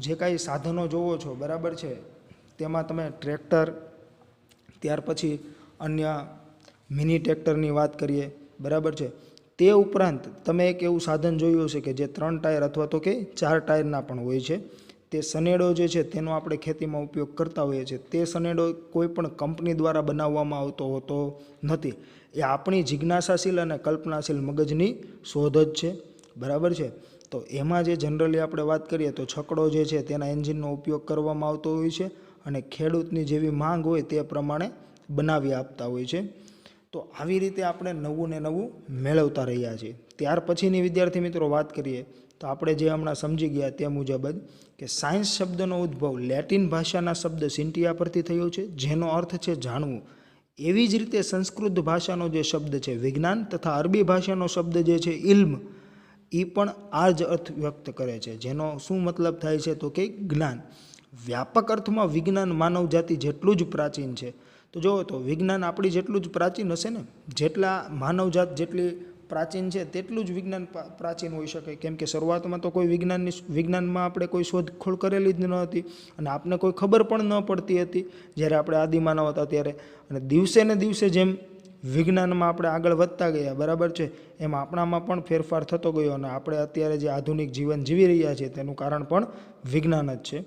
જે કાંઈ સાધનો જોવો છો, બરાબર છે, તેમાં તમે ટ્રેક્ટર, ત્યાર પછી અન્ય મિની ટ્રેક્ટરની વાત કરીએ, બરાબર છે, તે ઉપરાંત તમે એક એવું સાધન જોયું હશે કે જે 3 ટાયર અથવા તો કે 4 ટાયરના પણ હોય છે. તે સનેડો જે છે તેનો આપણે ખેતીમાં ઉપયોગ કરતા હોઈએ છીએ. તે સનેડો કોઈ પણ કંપની દ્વારા બનાવવામાં આવતો હોતો નથી. એ આપણી જિજ્ઞાસાશીલ અને કલ્પનાશીલ મગજની શોધ જ છે, બરાબર છે. તો એમાં જે જનરલી આપણે વાત કરીએ તો છકડો જે છે તેના એન્જિનનો ઉપયોગ કરવામાં આવતો હોય છે અને ખેડૂતની જેવી માંગ હોય તે પ્રમાણે બનાવી આપતા હોય છે. તો આવી રીતે આપણે નવું ને નવું મેળવતા રહ્યા છીએ. ત્યાર પછીની વિદ્યાર્થી મિત્રો વાત કરીએ તો આપણે જે હમણાં સમજી ગયા તે મુજબ જ કે સાયન્સ શબ્દનો ઉદ્ભવ લેટિન ભાષાના શબ્દ સિન્ટિયા પરથી થયો છે, જેનો અર્થ છે જાણવું. એવી જ રીતે સંસ્કૃત ભાષાનો જે શબ્દ છે વિજ્ઞાન તથા અરબી ભાષાનો શબ્દ જે છે ઇલ્મ, એ પણ આ જ અર્થ વ્યક્ત કરે છે, જેનો શું મતલબ થાય છે તો કે જ્ઞાન. વ્યાપક અર્થમાં વિજ્ઞાન માનવ જાતિ જેટલું જ પ્રાચીન છે. તો જુઓ તો વિજ્ઞાન આપણી જેટલું જ પ્રાચીન હશે ને, જેટલા માનવજાત જેટલી પ્રાચીન છે તેટલું જ વિજ્ઞાન પ્રાચીન હોઈ શકે, કેમ કે શરૂઆતમાં તો કોઈ વિજ્ઞાનમાં આપણે કોઈ શોધખોળ કરેલી જ ન હતી અને આપને કોઈ ખબર પણ ન પડતી હતી જ્યારે આપણે આદિમાનવ હતા ત્યારે. અને દિવસે ને દિવસે જેમ વિજ્ઞાનમાં આપણે આગળ વધતા ગયા, બરાબર છે, એમ આપણામાં પણ ફેરફાર થતો ગયો અને આપણે અત્યારે જે આધુનિક જીવન જીવી રહ્યા છીએ તેનું કારણ પણ વિજ્ઞાન જ છે.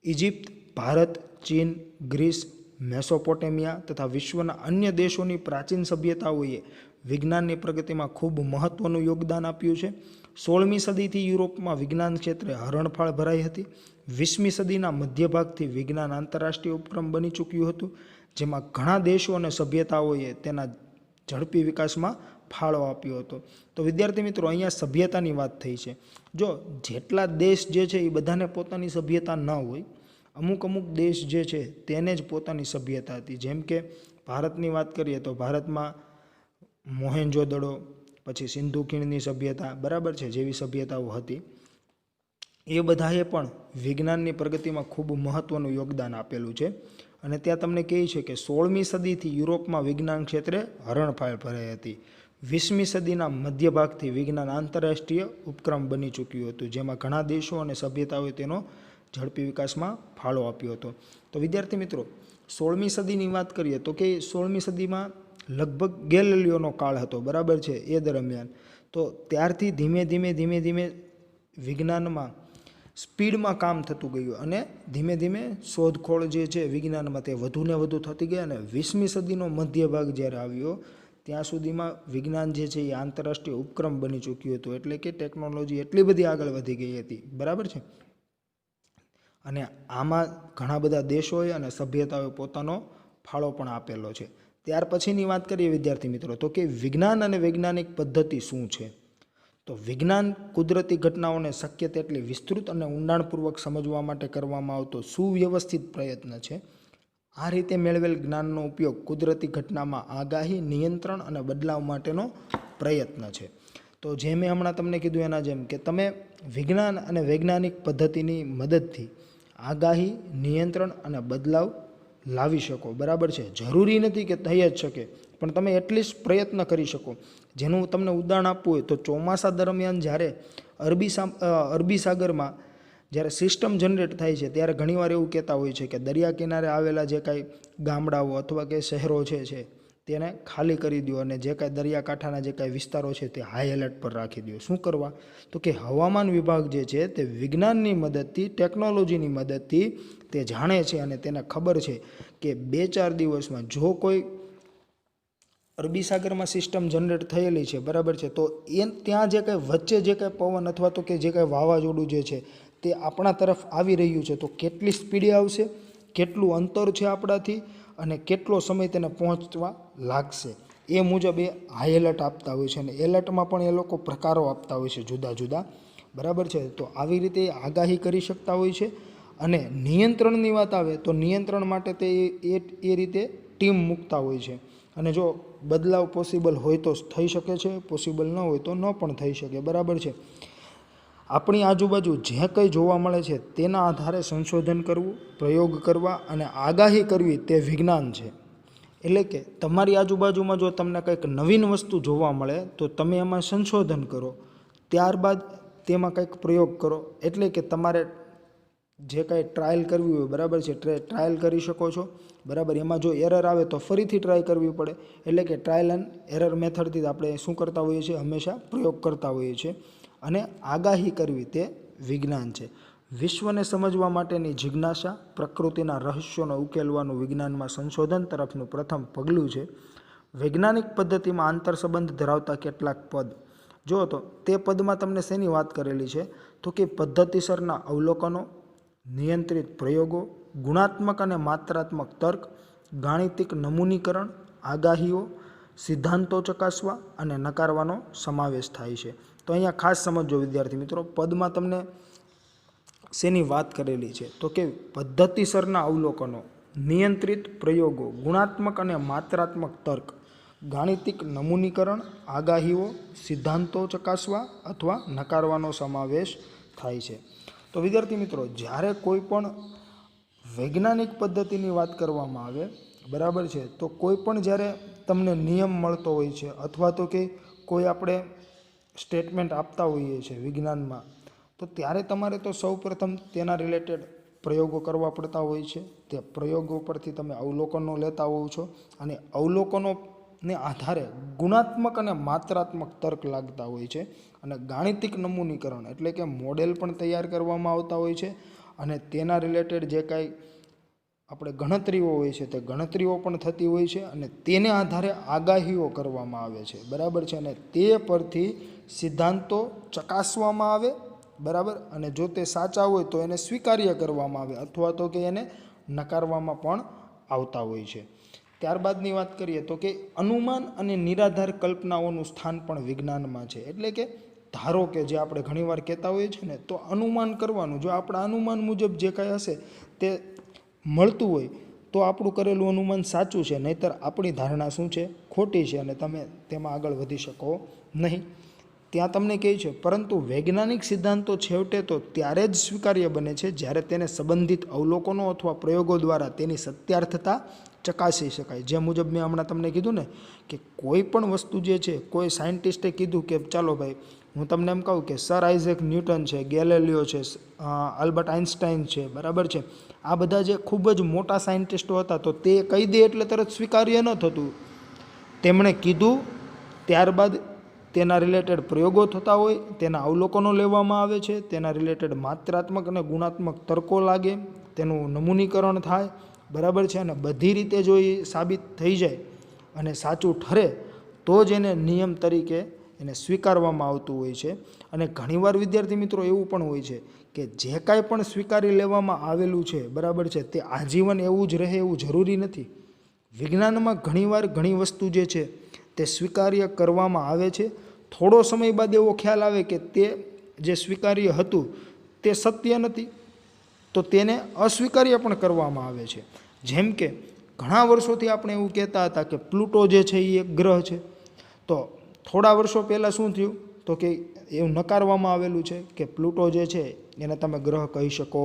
ઇજિપ્ત, ભારત, ચીન, ગ્રીસ, મેસોપોટેમિયા તથા વિશ્વના અન્ય દેશોની પ્રાચીન સભ્યતાઓએ વિજ્ઞાનની પ્રગતિમાં ખૂબ મહત્ત્વનું યોગદાન આપ્યું છે. 16મી સદીથી યુરોપમાં વિજ્ઞાન ક્ષેત્રે હરણફાળ ભરાઈ હતી. 20મી સદીના મધ્યભાગથી વિજ્ઞાન આંતરરાષ્ટ્રીય ઉપક્રમ બની ચૂક્યું હતું, જેમાં ઘણા દેશો અને સભ્યતાઓએ તેના ઝડપી વિકાસમાં ફાળો આપ્યો હતો. તો વિદ્યાર્થી મિત્રો, અહીંયા સભ્યતાની વાત થઈ છે. જો જેટલા દેશ જે છે એ બધાને પોતાની સભ્યતા ન હોય, અમુક દેશ જે છે તેને જ પોતાની સભ્યતા હતી. જેમ કે ભારતની વાત કરીએ તો ભારતમાં મોહેન્જો-દડો, પછી સિંધુ ખીણની સભ્યતા, બરાબર છે, જેવી સભ્યતાઓ હતી. એ બધાએ પણ વિજ્ઞાનની પ્રગતિમાં ખૂબ મહત્ત્વનું યોગદાન આપેલું છે. અને ત્યાં તમને કહે છે કે 16મી સદીથી યુરોપમાં વિજ્ઞાન ક્ષેત્રે હરણફાળ ભરાઈ હતી. 20મી સદીના મધ્યભાગથી વિજ્ઞાન આંતરરાષ્ટ્રીય ઉપક્રમ બની ચૂક્યું હતું, જેમાં ઘણા દેશો અને સભ્યતાઓએ તેનો ઝડપી વિકાસમાં ફાળો આપ્યો હતો. તો વિદ્યાર્થી મિત્રો, 16મી સદીની વાત કરીએ તો કે 16મી સદીમાં લગભગ ગેલિલિયોનો કાળ હતો, બરાબર છે. એ દરમિયાન તો ત્યારથી ધીમે ધીમે વિજ્ઞાનમાં સ્પીડમાં કામ થતું ગયું અને ધીમે ધીમે શોધખોળ જે છે વિજ્ઞાનમાં તે વધુ ને વધુ થતી ગઈ. અને 20મી સદીનો મધ્ય ભાગ જ્યારે આવ્યો ત્યાં સુધીમાં વિજ્ઞાન જે છે એ આંતરરાષ્ટ્રીય ઉપક્રમ બની ચૂક્યું હતું. એટલે કે ટેકનોલોજી એટલી બધી આગળ વધી ગઈ હતી, બરાબર છે. અને આમાં ઘણા બધા દેશોએ અને સભ્યતાઓએ પોતાનો ફાળો પણ આપેલો છે. ત્યાર પછીની વાત કરીએ વિદ્યાર્થી મિત્રો, તો કે વિજ્ઞાન અને વૈજ્ઞાનિક પદ્ધતિ શું છે? તો વિજ્ઞાન કુદરતી ઘટનાઓને શક્ય તેટલી વિસ્તૃત અને ઊંડાણપૂર્વક સમજવા માટે કરવામાં આવતો સુવ્યવસ્થિત પ્રયત્ન છે. આ રીતે મેળવેલ જ્ઞાનનો ઉપયોગ કુદરતી ઘટનામાં આગાહી, નિયંત્રણ અને બદલાવ માટેનો પ્રયત્ન છે. તો જે મેં હમણાં તમને કીધું એના જેમ કે તમે વિજ્ઞાન અને વૈજ્ઞાનિક પદ્ધતિની મદદથી આગાહી, નિયંત્રણ અને બદલાવ લાવી શકો, બરાબર છે. જરૂરી નથી કે થઈ જ શકે, પણ તમે એટલીસ્ટ પ્રયત્ન કરી શકો. જેનું તમને ઉદાહરણ આપવું હોય તો ચોમાસા દરમિયાન જ્યારે અરબી સાગરમાં જ્યારે સિસ્ટમ જનરેટ થાય છે ત્યારે ઘણીવાર એવું કહેતા હોય છે કે દરિયા કિનારે આવેલા જે કાંઈ ગામડાઓ અથવા કે શહેરો છે તેને ખાલી કરી દો અને જે કાંઈ દરિયાકાંઠાના જે કાંઈ વિસ્તારો છે તે હાઈ એલર્ટ પર રાખી દો. શું કરવા? તો કે હવામાન વિભાગ જે છે તે વિજ્ઞાનની મદદથી, ટેકનોલોજીની મદદથી તે જાણે છે અને તેને ખબર છે કે 2-4 દિવસમાં જો કોઈ અરબી સાગરમાં સિસ્ટમ જનરેટ થયેલી છે, બરાબર છે, તો એ ત્યાં જે કાંઈ વચ્ચે જે કાંઈ પવન અથવા તો કે જે કાંઈ વાવાઝોડું જે છે તે આપણા તરફ આવી રહ્યું છે, તો કેટલી સ્પીડે આવશે, કેટલું અંતર છે આપણાથી અને કેટલો સમય તેને પહોંચવા લાગશે, એ મુજબ એ હાઈ એલર્ટ આપતા હોય છે. અને એલર્ટમાં પણ એ લોકો પ્રકારો આપતા હોય છે જુદા જુદા, બરાબર છે. તો આવી રીતે આગાહી કરી શકતા હોય છે. અને નિયંત્રણની વાત આવે તો નિયંત્રણ માટે તે એ રીતે ટીમ મૂકતા હોય છે. અને જો બદલાવ પોસિબલ હોય તો થઈ શકે છે, પોસિબલ ન હોય તો ન પણ થઈ શકે, બરાબર છે. આપણી આજુબાજુ જે કંઈ જોવા મળે છે તેના આધારે સંશોધન કરવું, પ્રયોગ કરવા અને આગાહી કરવી તે વિજ્ઞાન છે. એટલે કે તમારી આજુબાજુમાં જો તમને કંઈક નવીન વસ્તુ જોવા મળે તો તમે એમાં સંશોધન કરો, ત્યારબાદ તેમાં કંઈક પ્રયોગ કરો. એટલે કે તમારે જે કાંઈ ટ્રાયલ કરવી હોય, બરાબર છે, ટ્રાયલ કરી શકો છો, બરાબર. એમાં જો એરર આવે તો ફરીથી ટ્રાય કરવી પડે. એટલે કે ટ્રાયલ એન્ડ એરર મેથડથી આપણે શું કરતા હોઈએ છીએ? હંમેશા પ્રયોગ કરતા હોઈએ છીએ. અને આગાહી કરવી તે વિજ્ઞાન છે. વિશ્વને સમજવા માટેની જિજ્ઞાસા, પ્રકૃતિના રહસ્યોને ઉકેલવાનું વિજ્ઞાનમાં સંશોધન તરફનું પ્રથમ પગલું છે. વૈજ્ઞાનિક પદ્ધતિમાં આંતરસંબંધ ધરાવતા કેટલાક પદ જો તો તે પદમાં તમને શેની વાત કરેલી છે? તો કે પદ્ધતિસરના અવલોકનો, નિયંત્રિત પ્રયોગો, ગુણાત્મક અને માત્રાત્મક તર્ક, ગાણિતિક નમૂનીકરણ, આગાહીઓ, સિદ્ધાંતો ચકાસવા અને નકારવાનો સમાવેશ થાય છે. તો અહીંયા ખાસ સમજો વિદ્યાર્થી મિત્રો, પદમાં તમને શેની વાત કરેલી છે? તો કે પદ્ધતિસરના અવલોકનો, નિયંત્રિત પ્રયોગો, ગુણાત્મક અને માત્રાત્મક તર્ક, ગાણિતિક નમૂનીકરણ, આગાહીઓ, સિદ્ધાંતો ચકાસવા અથવા નકારવાનો સમાવેશ થાય છે. તો વિદ્યાર્થી મિત્રો, જ્યારે કોઈ પણ વૈજ્ઞાનિક પદ્ધતિની વાત કરવામાં આવે, બરાબર છે, તો કોઈ પણ જ્યારે તમને નિયમ મળતો હોય છે અથવા તો કે કોઈ આપણે સ્ટેટમેન્ટ આપતા હોઈએ છીએ વિજ્ઞાનમાં, તો ત્યારે તમારે તો સૌપ્રથમ તેના રિલેટેડ પ્રયોગો કરવા પડતા હોય છે. તે પ્રયોગો પરથી તમે અવલોકનો લેતા હોવ છો અને અવલોકનોને આધારે ગુણાત્મક અને માત્રાત્મક તર્ક લાગતા હોય છે. અને ગાણિતિક નમૂનીકરણ એટલે કે મોડેલ પણ તૈયાર કરવામાં આવતા હોય છે. અને તેના રિલેટેડ જે કાંઈ આપણે ગણતરીઓ હોય છે તે ગણતરીઓ પણ થતી હોય છે અને તેને આધારે આગાહીઓ કરવામાં આવે છે, બરાબર છે, અને તે પરથી સિદ્ધાંતો ચકાસવામાં આવે, બરાબર, અને જો તે સાચા હોય તો એને સ્વીકાર્ય કરવામાં આવે અથવા તો કે એને નકારવામાં પણ આવતા હોય છે. ત્યારબાદની વાત કરીએ તો કે અનુમાન અને નિરાધાર કલ્પનાઓનું સ્થાન પણ વિજ્ઞાનમાં છે. એટલે કે ધારો કે જે આપણે ઘણીવાર કહેતા હોઈએ છીએ ને, તો અનુમાન કરવાનું, જો આપણા અનુમાન મુજબ જે કાંઈ હશે તે મળતું હોય તો આપણું કરેલું અનુમાન સાચું છે, નહીંતર આપણી ધારણા શું છે, ખોટી છે અને તમે તેમાં આગળ વધી શકો નહીં. ત્યાં તમને કહે છે પરંતુ વૈજ્ઞાનિક સિદ્ધાંતો છેવટે તો ત્યારે જ સ્વીકાર્ય બને છે જ્યારે તેને સંબંધિત અવલોકનો અથવા પ્રયોગો દ્વારા તેની સત્યાર્થતા ચકાસી શકાય. જે મુજબ મેં હમણાં તમને કીધું ને કે કોઈ પણ વસ્તુ જે છે, કોઈ સાયન્ટિસ્ટે કીધું કે ચાલો ભાઈ હું તમને એમ કહું કે સર આઇઝેક ન્યૂટન છે, ગેલેલિયો છે, આલ્બર્ટ આઇન્સ્ટાઈન છે, બરાબર છે, આ બધા જે ખૂબ જ મોટા સાયન્ટિસ્ટો હતા તો તે કહી દે એટલે તરત સ્વીકાર્ય ન થતું. તેમણે કીધું ત્યારબાદ તેના રિલેટેડ પ્રયોગો થતા હોય, તેના અવલોકનો લેવામાં આવે છે, તેના રિલેટેડ માત્રાત્મક અને ગુણાત્મક તર્કો લાગે, તેનું નમૂનીકરણ થાય, બરાબર છે, અને બધી રીતે જો એ સાબિત થઈ જાય અને સાચું ઠરે તો જ એને નિયમ તરીકે એને સ્વીકારવામાં આવતું હોય છે. અને ઘણીવાર વિદ્યાર્થી મિત્રો એવું પણ હોય છે કે જે કાંઈ પણ સ્વીકારી લેવામાં આવેલું છે, બરાબર છે, તે આજીવન એવું જ રહે એવું જરૂરી નથી. વિજ્ઞાનમાં ઘણીવાર ઘણી વસ્તુ જે છે તે સ્વીકાર્ય કરવામાં આવે છે, થોડો સમય બાદ એવો ખ્યાલ આવે કે તે જે સ્વીકાર્ય હતું તે સત્ય નથી, તો તેને અસ્વીકાર્ય પણ કરવામાં આવે છે. જેમ કે ઘણા વર્ષોથી આપણે એવું કહેતા હતા કે પ્લુટો જે છે એ એક ગ્રહ છે, તો થોડા વર્ષો પહેલાં શું થયું તો કે એવું નકારવામાં આવેલું છે કે પ્લુટો જે છે એને તમે ગ્રહ કહી શકો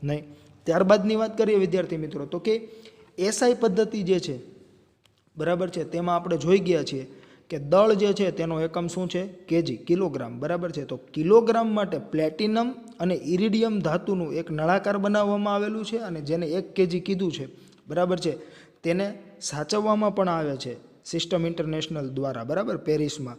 નહીં. ત્યારબાદની વાત કરીએ વિદ્યાર્થી મિત્રો તો કે એસઆઈ પદ્ધતિ જે છે, બરાબર છે, તેમાં આપણે જોઈ ગયા છીએ કે દળ જે છે તેનો એકમ શું છે, કેજી, કિલોગ્રામ, બરાબર છે. તો કિલોગ્રામ માટે પ્લેટિનમ અને ઇરિડિયમ ધાતુનું એક નળાકાર બનાવવામાં આવેલું છે અને જેને 1 કેજી કીધું છે, બરાબર છે, તેને સાચવવામાં પણ આવે છે સિસ્ટમ ઇન્ટરનેશનલ દ્વારા, બરાબર, પેરિસમાં.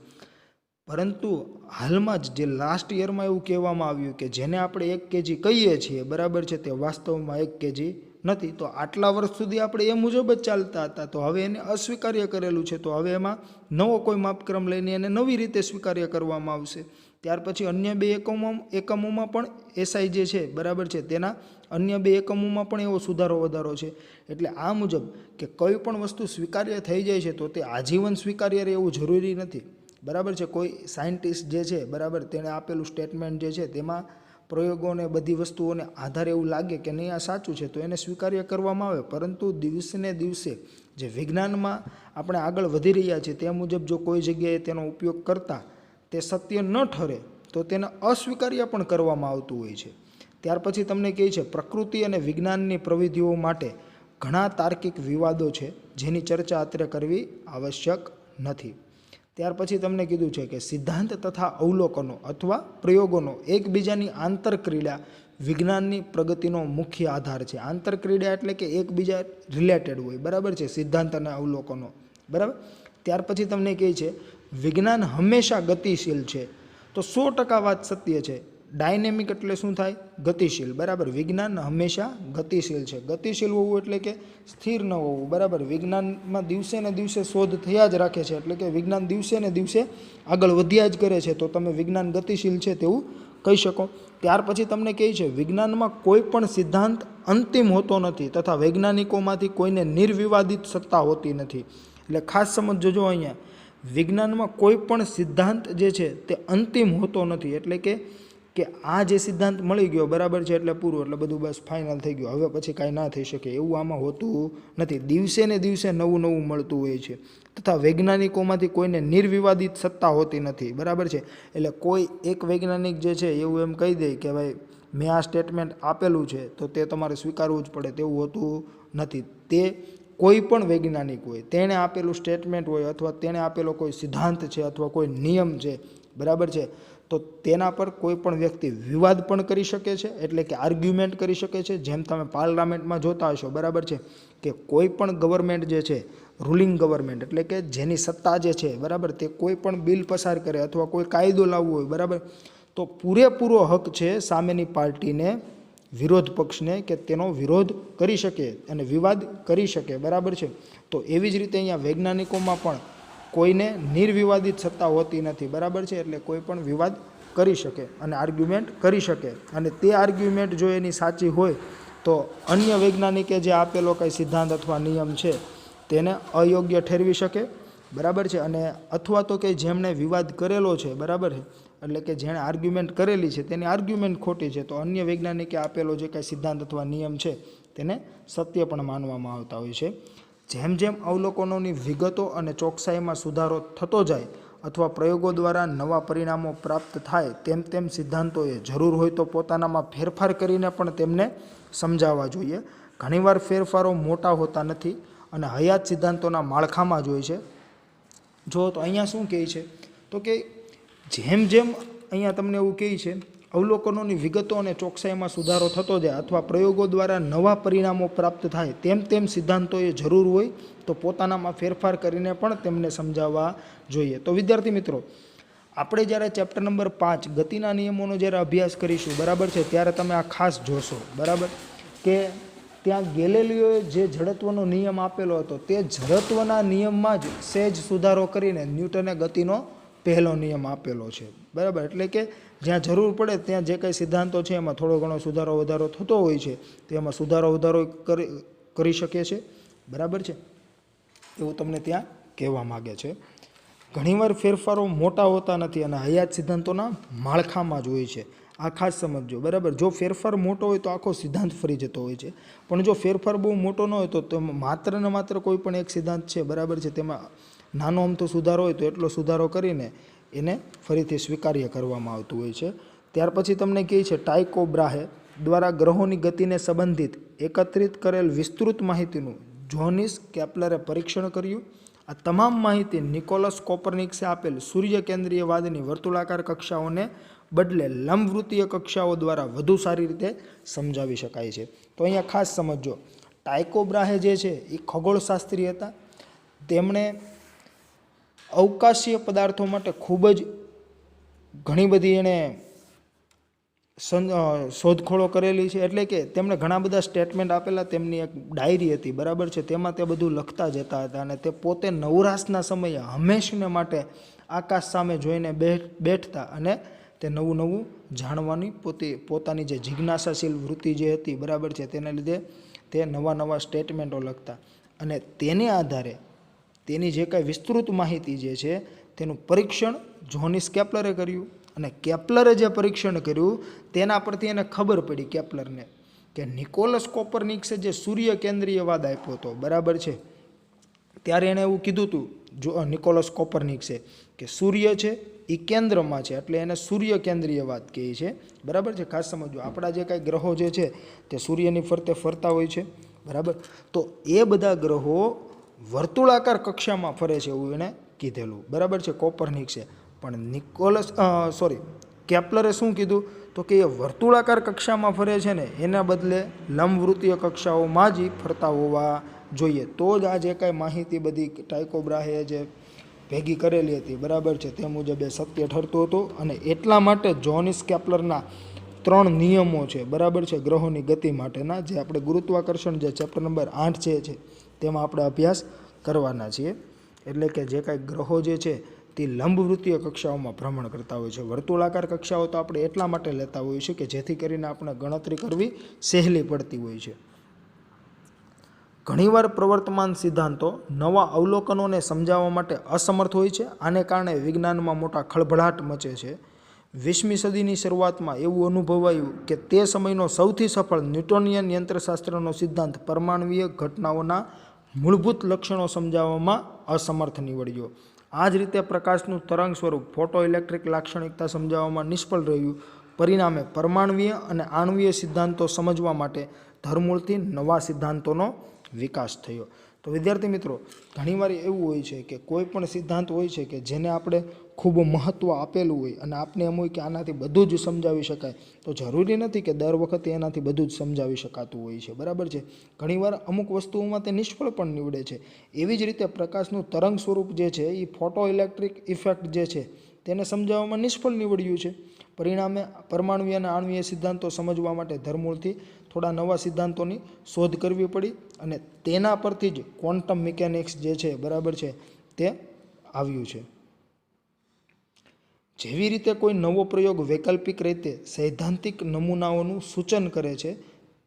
પરંતુ હાલમાં જ જે લાસ્ટ યરમાં એવું કહેવામાં આવ્યું કે જેને આપણે 1 કેજી કહીએ છીએ, બરાબર છે, તે વાસ્તવમાં 1 કેજી નથી. તો આટલા વર્ષ સુધી આપણે એ મુજબ જ ચાલતા હતા, તો હવે એને અસ્વીકાર્ય કરેલું છે, તો હવે એમાં નવો કોઈ માપક્રમ લઈને એને નવી રીતે સ્વીકાર્ય કરવામાં આવશે. ત્યાર પછી અન્ય 2 એકમોમાં પણ એસઆઈ જે છે, બરાબર છે, તેના અન્ય 2 એકમોમાં પણ એવો સુધારો વધારો છે. એટલે આ મુજબ કે કોઈ પણ વસ્તુ સ્વીકાર્ય થઈ જાય છે તો તે આજીવન સ્વીકાર્ય રહે એવું જરૂરી નથી, બરાબર છે. કોઈ સાયન્ટિસ્ટ જે છે, બરાબર, તેણે આપેલું સ્ટેટમેન્ટ જે છે તેમાં પ્રયોગોને બધી વસ્તુઓને આધારે એવું લાગે કે નહીં આ સાચું છે તો એને સ્વીકાર્ય કરવામાં આવે. પરંતુ દિવસે ને દિવસે જે વિજ્ઞાનમાં આપણે આગળ વધી રહ્યા છીએ તે મુજબ જો કોઈ જગ્યાએ તેનો ઉપયોગ કરતા તે સત્ય ન ઠરે તો તેને અસ્વીકાર્ય પણ કરવામાં આવતું હોય છે. ત્યાર પછી તમને કહે છે પ્રકૃતિ અને વિજ્ઞાનની પ્રવિધિઓ માટે ઘણા તાર્કિક વિવાદો છે જેની ચર્ચા અત્રે કરવી આવશ્યક નથી. ત્યાર પછી તમને કીધું છે કે સિદ્ધાંત તથા અવલોકનો અથવા પ્રયોગોનો એકબીજાની આંતરક્રિયા વિજ્ઞાનની પ્રગતિનો મુખ્ય આધાર છે. આંતરક્રિયા એટલે કે એકબીજા રિલેટેડ હોય, બરાબર છે, સિદ્ધાંત અને અવલોકનો, બરાબર. ત્યાર પછી તમને કહે છે વિજ્ઞાન હંમેશા ગતિશીલ છે, તો 100% વાત સત્ય છે. ડાયનેમિક એટલે શું થાય, ગતિશીલ, બરાબર. વિજ્ઞાન હંમેશા ગતિશીલ છે. ગતિશીલ હોવું એટલે કે સ્થિર ન હોવું, બરાબર. વિજ્ઞાનમાં દિવસે ને દિવસે શોધ થયા જ રાખે છે, એટલે કે વિજ્ઞાન દિવસે ને દિવસે આગળ વધ્યા જ કરે છે, તો તમે વિજ્ઞાન ગતિશીલ છે તેવું કહી શકો. ત્યાર પછી તમને કહે છે વિજ્ઞાનમાં કોઈ પણ સિદ્ધાંત અંતિમ હોતો નથી તથા વૈજ્ઞાનિકોમાંથી કોઈને નિર્વિવાદિત સત્તા હોતી નથી. એટલે ખાસ સમજજો અહીંયા, વિજ્ઞાનમાં કોઈ પણ સિદ્ધાંત જે છે તે અંતિમ હોતો નથી. એટલે કે આ જે સિદ્ધાંત મળી ગયો, બરાબર છે, એટલે પૂરું, એટલે બધું બસ ફાઇનલ થઈ ગયું, હવે પછી કાંઈ ના થઈ શકે એવું આમાં હોતું નથી. દિવસે ને દિવસે નવું નવું મળતું હોય છે તથા વૈજ્ઞાનિકોમાંથી કોઈને નિર્વિવાદિત સત્તા હોતી નથી, બરાબર છે. એટલે કોઈ એક વૈજ્ઞાનિક જે છે એવું એમ કહી દે કે ભાઈ મેં આ સ્ટેટમેન્ટ આપેલું છે તો તે તમારે સ્વીકારવું જ પડે, તેવું હોતું નથી. તે કોઈ પણ વૈજ્ઞાનિક હોય, તેણે આપેલું સ્ટેટમેન્ટ હોય અથવા તેણે આપેલો કોઈ સિદ્ધાંત છે અથવા કોઈ નિયમ છે, બરાબર છે, તો તેના પર કોઈ પણ વ્યક્તિ વિવાદ પણ કરી શકે છે, એટલે કે આર્ગ્યુમેન્ટ કરી શકે છે. જેમ તમે પાર્લામેન્ટમાં જોતા હશો, બરાબર છે, કે કોઈ પણ ગવર્મેન્ટ જે છે, રૂલિંગ ગવર્મેન્ટ એટલે કે જેની સત્તા જે છે, બરાબર, તે કોઈ પણ બિલ પસાર કરે અથવા કોઈ કાયદો લાવવો હોય, બરાબર, તો પૂરેપૂરો હક છે સામેની પાર્ટીને વિરોધ પક્ષને કે તેનો વિરોધ કરી શકે અને વિવાદ કરી શકે, બરાબર છે. તો એવી જ રીતે અહીંયા વૈજ્ઞાનિકોમાં પણ કોઈને નિર્વિવાદિત સત્તા હોતી નથી, બરાબર છે. એટલે કોઈ પણ વિવાદ કરી શકે અને આર્ગ્યુમેન્ટ કરી શકે, અને તે આર્ગ્યુમેન્ટ જો એની સાચી હોય તો અન્ય વૈજ્ઞાનિકે જે આપેલો કંઈ સિદ્ધાંત અથવા નિયમ છે તેને અયોગ્ય ઠેરવી શકે, બરાબર છે. અને અથવા તો કે જેમણે વિવાદ કરેલો છે, બરાબર છે, એટલે કે જેણે આર્ગ્યુમેન્ટ કરેલી છે તેની આર્ગ્યુમેન્ટ ખોટી છે, તો અન્ય વૈજ્ઞાનિકે આપેલો જે કાંઈ સિદ્ધાંત અથવા નિયમ છે તેને સત્ય પણ માનવામાં આવતા હોય છે. જેમ જેમ અવલોકનોની વિગતો અને ચોકસાઈમાં સુધારો થતો જાય અથવા પ્રયોગો દ્વારા નવા પરિણામો પ્રાપ્ત થાય તેમ તેમ સિદ્ધાંતોએ જરૂર હોય તો પોતાનામાં ફેરફાર કરીને પણ તેમને સમજાવવા જોઈએ. ઘણીવાર ફેરફારો મોટા હોતા નથી અને હયાત સિદ્ધાંતોના માળખામાં જ હોય છે. જો તો અહીંયા શું કહે છે તો કે જેમ જેમ અહીંયા તમને એવું કહે છે અવલોકનોની વિગતો અને ચોકસાઈમાં સુધારો થતો જાય અથવા પ્રયોગો દ્વારા નવા પરિણામો પ્રાપ્ત થાય તેમ તેમ સિદ્ધાંતોએ જરૂર હોય તો પોતાનામાં ફેરફાર કરીને પણ તેમને સમજાવવા જોઈએ. તો વિદ્યાર્થી મિત્રો, આપણે જ્યારે ચેપ્ટર નંબર 5 ગતિના નિયમોનો જ્યારે અભ્યાસ કરીશું, બરાબર છે, ત્યારે તમે આ ખાસ જોશો, બરાબર, કે ત્યાં ગેલેલિયોએ જે જડત્વનો નિયમ આપેલો હતો તે જડત્વના નિયમમાં જ સહેજ સુધારો કરીને ન્યૂટને ગતિનો પહેલો નિયમ આપેલો છે, બરાબર. એટલે કે જ્યાં જરૂર પડે ત્યાં જે કંઈ સિદ્ધાંતો છે એમાં થોડો ઘણો સુધારો વધારો થતો હોય છે, તેમાં સુધારો વધારો કરી શકે છે, બરાબર છે, એવું તમને ત્યાં કહેવા માગે છે. ઘણીવાર ફેરફારો મોટા હોતા નથી અને હયાત સિદ્ધાંતોના માળખામાં જ હોય છે. આ ખાસ સમજજો, બરાબર. જો ફેરફાર મોટો હોય તો આખો સિદ્ધાંત ફરી જતો હોય છે, પણ જો ફેરફાર બહુ મોટો ન હોય તો માત્ર ને માત્ર કોઈ પણ એક સિદ્ધાંત છે, બરાબર છે, તેમાં નાનો અમથો સુધારો હોય તો એટલો સુધારો કરીને એને ફરીથી સ્વીકાર્ય કરવામાં આવતું હોય છે. ત્યાર પછી તમને કહે છે ટાઇકો બ્રાહે દ્વારા ગ્રહોની ગતિને સંબંધિત એકત્રિત કરેલ વિસ્તૃત માહિતીનું જોહાનિસ કેપ્લરે પરીક્ષણ કર્યું. આ તમામ માહિતી નિકોલસ કોપરનિકસે આપેલ સૂર્ય કેન્દ્રીયવાદની વર્તુળાકાર કક્ષાઓને બદલે લંબવૃત્તીય કક્ષાઓ દ્વારા વધુ સારી રીતે સમજાવી શકાય છે. તો અહીંયા ખાસ સમજો, ટાઇકો બ્રાહે જે છે એ ખગોળશાસ્ત્રી હતા. તેમણે અવકાશીય પદાર્થો માટે ખૂબ જ ઘણી બધી એણે શોધખોળો કરેલી છે. એટલે કે તેમણે ઘણા બધા સ્ટેટમેન્ટ આપેલા, તેમની એક ડાયરી હતી, બરાબર છે, તેમાં તે બધું લખતા જતા હતા અને તે પોતે નવરાશના સમયે હંમેશને માટે આકાશ સામે જોઈને બેઠતા અને તે નવું નવું જાણવાની પોતાની જે જિજ્ઞાસાશીલ વૃત્તિ જે હતી, બરાબર છે, તેના લીધે તે નવા નવા સ્ટેટમેન્ટો લખતા અને તેને આધારે તેની જે કાંઈ વિસ્તૃત માહિતી જે છે તેનું પરીક્ષણ જોહાનિસ કેપ્લરે કર્યું. અને કેપ્લરે જે પરીક્ષણ કર્યું તેના પરથી એને ખબર પડી કેપ્લરને કે નિકોલસ કોપરનિકસે જે સૂર્ય કેન્દ્રીયવાદ આપ્યો હતો, બરાબર છે, ત્યારે એણે એવું કીધું હતું જો નિકોલસ કોપરનિકસે કે સૂર્ય છે એ કેન્દ્રમાં છે, એટલે એને સૂર્ય કેન્દ્રીયવાદ કહે છે, બરાબર છે. ખાસ સમજો, આપણા જે કાંઈ ગ્રહો જે છે તે સૂર્યની ફરતે ફરતા હોય છે, બરાબર. તો એ બધા ગ્રહો વર્તુળાકાર કક્ષામાં ફરે છે એવું એણે કીધેલું, બરાબર છે, કોપરનિકસે. પણ કેપ્લરે શું કીધું તો કે એ વર્તુળાકાર કક્ષામાં ફરે છે ને એના બદલે લંબવૃત્તીય કક્ષાઓમાં જ ફરતા હોવા જોઈએ. તો જ આ જે કાંઈ માહિતી બધી ટાઇકો બ્રાહે જે ભેગી કરેલી હતી, બરાબર છે, તે મુજબ એ સત્ય ઠરતું હતું. અને એટલા માટે જોહાનિસ કેપ્લરના 3 નિયમો છે, બરાબર છે, ગ્રહોની ગતિ માટેના, જે આપણે ગુરુત્વાકર્ષણ જે ચેપ્ટર નંબર 8 છે તેમાં આપણે અભ્યાસ કરવાના છીએ. એટલે કે જે કાંઈ ગ્રહો જે છે તે લંબવૃત્તીય કક્ષાઓમાં ભ્રમણ કરતા હોય છે. વર્તુળાકાર કક્ષાઓ તો આપણે એટલા માટે લેતા હોઈએ છીએ કે જેથી કરીને આપણે ગણતરી કરવી સહેલી પડતી હોય છે. ઘણીવાર પ્રવર્તમાન સિદ્ધાંતો નવા અવલોકનોને સમજાવવા માટે અસમર્થ હોય છે. આને કારણે વિજ્ઞાનમાં મોટા ખળભળાટ મચે છે. 20મી સદીની શરૂઆતમાં એવું અનુભવાયું કે તે સમયનો સૌથી સફળ ન્યૂટોનિયન યંત્રશાસ્ત્રનો સિદ્ધાંત પરમાણ્વીય ઘટનાઓના મૂળભૂત લક્ષણો સમજાવવામાં અસમર્થ નીવડ્યો. આ જ રીતે પ્રકાશનું તરંગ સ્વરૂપ ફોટો ઇલેક્ટ્રિક લાક્ષણિકતા સમજાવવામાં નિષ્ફળ રહ્યું. પરિણામે પરમાણ્વીય અને આણ્વીય સિદ્ધાંતો સમજવા માટે ધરમૂળથી નવા સિદ્ધાંતોનો વિકાસ થયો. તો વિદ્યાર્થી મિત્રો, ઘણીવાર એવું હોય છે કે કોઈ પણ સિદ્ધાંત હોય છે કે જેને આપણે ખૂબ મહત્ત્વ આપેલું હોય અને આપને એમ હોય કે આનાથી બધું જ સમજાવી શકાય, તો જરૂરી નથી કે દર વખતે એનાથી બધું જ સમજાવી શકાતું હોય છે, બરાબર છે. ઘણીવાર અમુક વસ્તુઓમાં તે નિષ્ફળ પણ નીવડે છે. એવી જ રીતે પ્રકાશનું તરંગ સ્વરૂપ જે છે એ ફોટો ઇલેક્ટ્રિક ઇફેક્ટ જે છે તેને સમજાવવામાં નિષ્ફળ નીવડ્યું છે. પરિણામે પરમાણુય અને આણ્વીય સિદ્ધાંતો સમજવા માટે ધરમૂળથી થોડા નવા સિદ્ધાંતોની શોધ કરવી પડી અને તેના પરથી જ ક્વોન્ટમ મિકેનિક્સ જે છે બરાબર છે તે આવ્યું છે. જેવી રીતે કોઈ નવો પ્રયોગ વૈકલ્પિક રીતે સૈદ્ધાંતિક નમૂનાઓનું સૂચન કરે છે,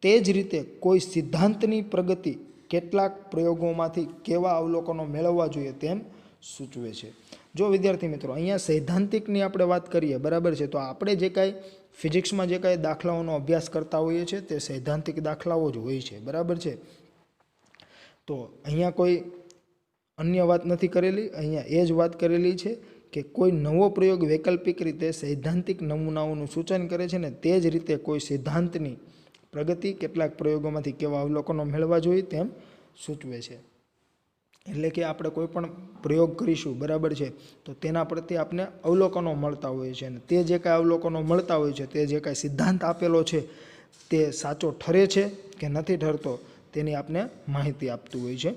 તે જ રીતે કોઈ સિદ્ધાંતની પ્રગતિ કેટલાક પ્રયોગોમાંથી કેવા અવલોકનો મેળવવા જોઈએ તેમ સૂચવે છે. જો વિદ્યાર્થી મિત્રો અહીંયા સૈદ્ધાંતિકની આપણે વાત કરીએ બરાબર છે, તો આપણે જે કાંઈ ફિઝિક્સમાં જે કાંઈ દાખલાઓનો અભ્યાસ કરતા હોઈએ છીએ તે સૈદ્ધાંતિક દાખલાઓ જ હોય છે બરાબર છે. તો અહીંયા કોઈ અન્ય વાત નથી કરેલી, અહીંયા એ જ વાત કરેલી છે કે કોઈ નવો પ્રયોગ વૈકલ્પિક રીતે સૈદ્ધાંતિક નમૂનાઓનું સૂચન કરે છે ને તે જ રીતે કોઈ સિદ્ધાંતની પ્રગતિ કેટલાક પ્રયોગોમાંથી કેવા અવલોકનો મેળવવા જોઈએ તેમ સૂચવે છે. એટલે કે આપણે કોઈ પણ પ્રયોગ કરીશું બરાબર છે, તો તેના પ્રત્યે આપણે અવલોકનો મળતા હોય છે અને તે જે કાંઈ અવલોકનો મળતા હોય છે, તે જે કાંઈ સિદ્ધાંત આપેલો છે તે સાચો ઠરે છે કે નથી ઠરતો તેની આપણે માહિતી આપતું હોય છે.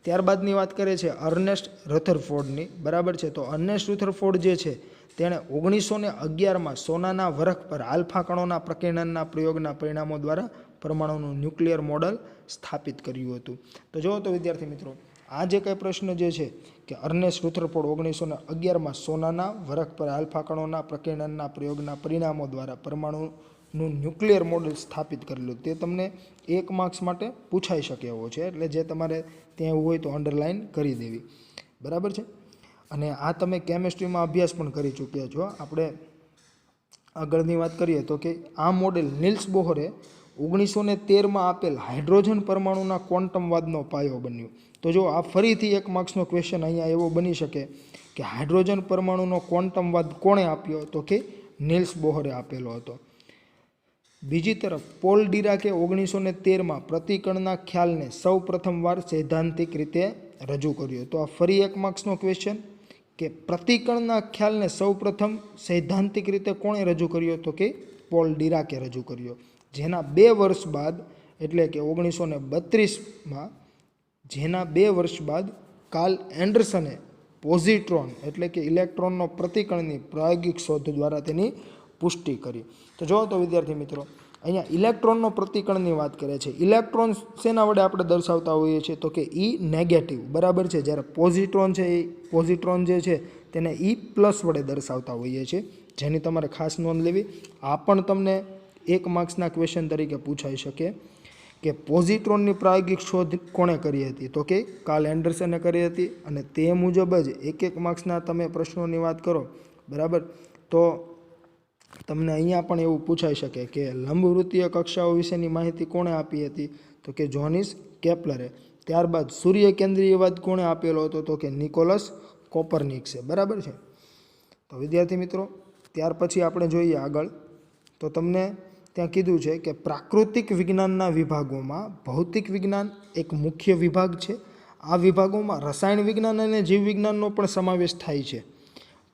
ત્યારબાદની વાત કરે છે અર્નેસ્ટ રથરફોર્ડની બરાબર છે. તો અર્નેસ્ટ રથરફોર્ડ જે છે તેણે 1911માં સોનાના વરખ પર આલ્ફા કણોના પ્રકીર્ણનના પ્રયોગના પરિણામો દ્વારા પરમાણુનું ન્યુક્લિયર મોડલ સ્થાપિત કર્યું હતું. તો જુઓ તો વિદ્યાર્થી મિત્રો, આ જે કંઈ પ્રશ્ન જે છે કે અર્નેસ્ટ રથરફોર્ડ 1911માં સોનાના વરખ પર આલ્ફા કણોના પ્રકીર્ણનના પ્રયોગના પરિણામો દ્વારા પરમાણુનું ન્યુક્લિયર મોડલ સ્થાપિત કરેલું, તે તમને 1 માર્ક્સ માટે પૂછાઈ શકે એવો છે. એટલે જે તમારે ત્યાં એવું હોય તો અંડરલાઇન કરી દેવી બરાબર છે. અને આ તમે કેમેસ્ટ્રીમાં અભ્યાસ પણ કરી ચૂક્યા છો. આપણે આગળની વાત કરીએ તો કે આ મોડેલ નિલ્સ બોહરે 1913માં આપેલ હાઇડ્રોજન પરમાણુના ક્વોન્ટમવાદનો પાયો બન્યું. તો જો આ ફરીથી 1 માર્ક્સનો ક્વેશ્ચન અહીંયા એવો બની શકે કે હાઇડ્રોજન પરમાણુનો ક્વોન્ટમવાદ કોણે આપ્યો, તો કે નિલ્સ બોહરે આપેલો હતો. બીજી તરફ પોલ ડીરાકે 1913માં પ્રતિકણના ખ્યાલને સૌ પ્રથમવાર સૈદ્ધાંતિક રીતે રજૂ કર્યો. તો આ ફરી 1 માર્ક્સનો ક્વેશ્ચન કે પ્રતિકણના ખ્યાલને સૌ પ્રથમ સૈદ્ધાંતિક રીતે કોણે રજૂ કર્યો, તો કે પોલ ડીરાકે રજૂ કર્યો. જેના 2 વર્ષ બાદ એટલે કે 1932માં જેના 2 વર્ષ બાદ કાર્લ એન્ડરસને પોઝિટ્રોન એટલે કે ઇલેક્ટ્રોનનો પ્રતિકણની પ્રાયોગિક શોધ દ્વારા તેની પુષ્ટિ કરી. તો જુઓ તો વિદ્યાર્થી મિત્રો, અહીંયા ઇલેક્ટ્રોનનો પ્રતિકણની વાત કરે છે. ઇલેક્ટ્રોન શેના વડે આપણે દર્શાવતા હોઈએ છીએ, તો કે ઈ નેગેટિવ બરાબર છે. જ્યારે પોઝિટ્રોન છે એ પોઝિટ્રોન જે છે તેને ઈ પ્લસ વડે દર્શાવતા હોઈએ છીએ, જેની તમારે ખાસ નોંધ લેવી. આ પણ તમને 1 માર્ક્સના ક્વેશ્ચન તરીકે પૂછાઈ શકે કે પોઝિટ્રોનની પ્રાયોગિક શોધ કોણે કરી હતી, તો કે કાર્લ એન્ડરસને કરી હતી. અને તે મુજબ જ 1 માર્ક્સના તમે પ્રશ્નોની વાત કરો બરાબર, તો તમને અહીંયા પણ એવું પૂછાઈ શકે કે લંબવૃત્તીય કક્ષાઓ વિશેની માહિતી કોણે આપી હતી, તો કે જોહાનિસ કેપ્લરે. ત્યારબાદ સૂર્ય કેન્દ્રીયવાદ કોણે આપેલો હતો, તો કે નિકોલસ કોપરનિકસે બરાબર છે. તો વિદ્યાર્થી મિત્રો, ત્યાર પછી આપણે જોઈએ આગળ, તો તમને ત્યાં કીધું છે કે પ્રાકૃતિક વિજ્ઞાનના વિભાગોમાં ભૌતિક વિજ્ઞાન એક મુખ્ય વિભાગ છે. આ વિભાગોમાં રસાયણ વિજ્ઞાન અને જીવ વિજ્ઞાનનો પણ સમાવેશ થાય છે.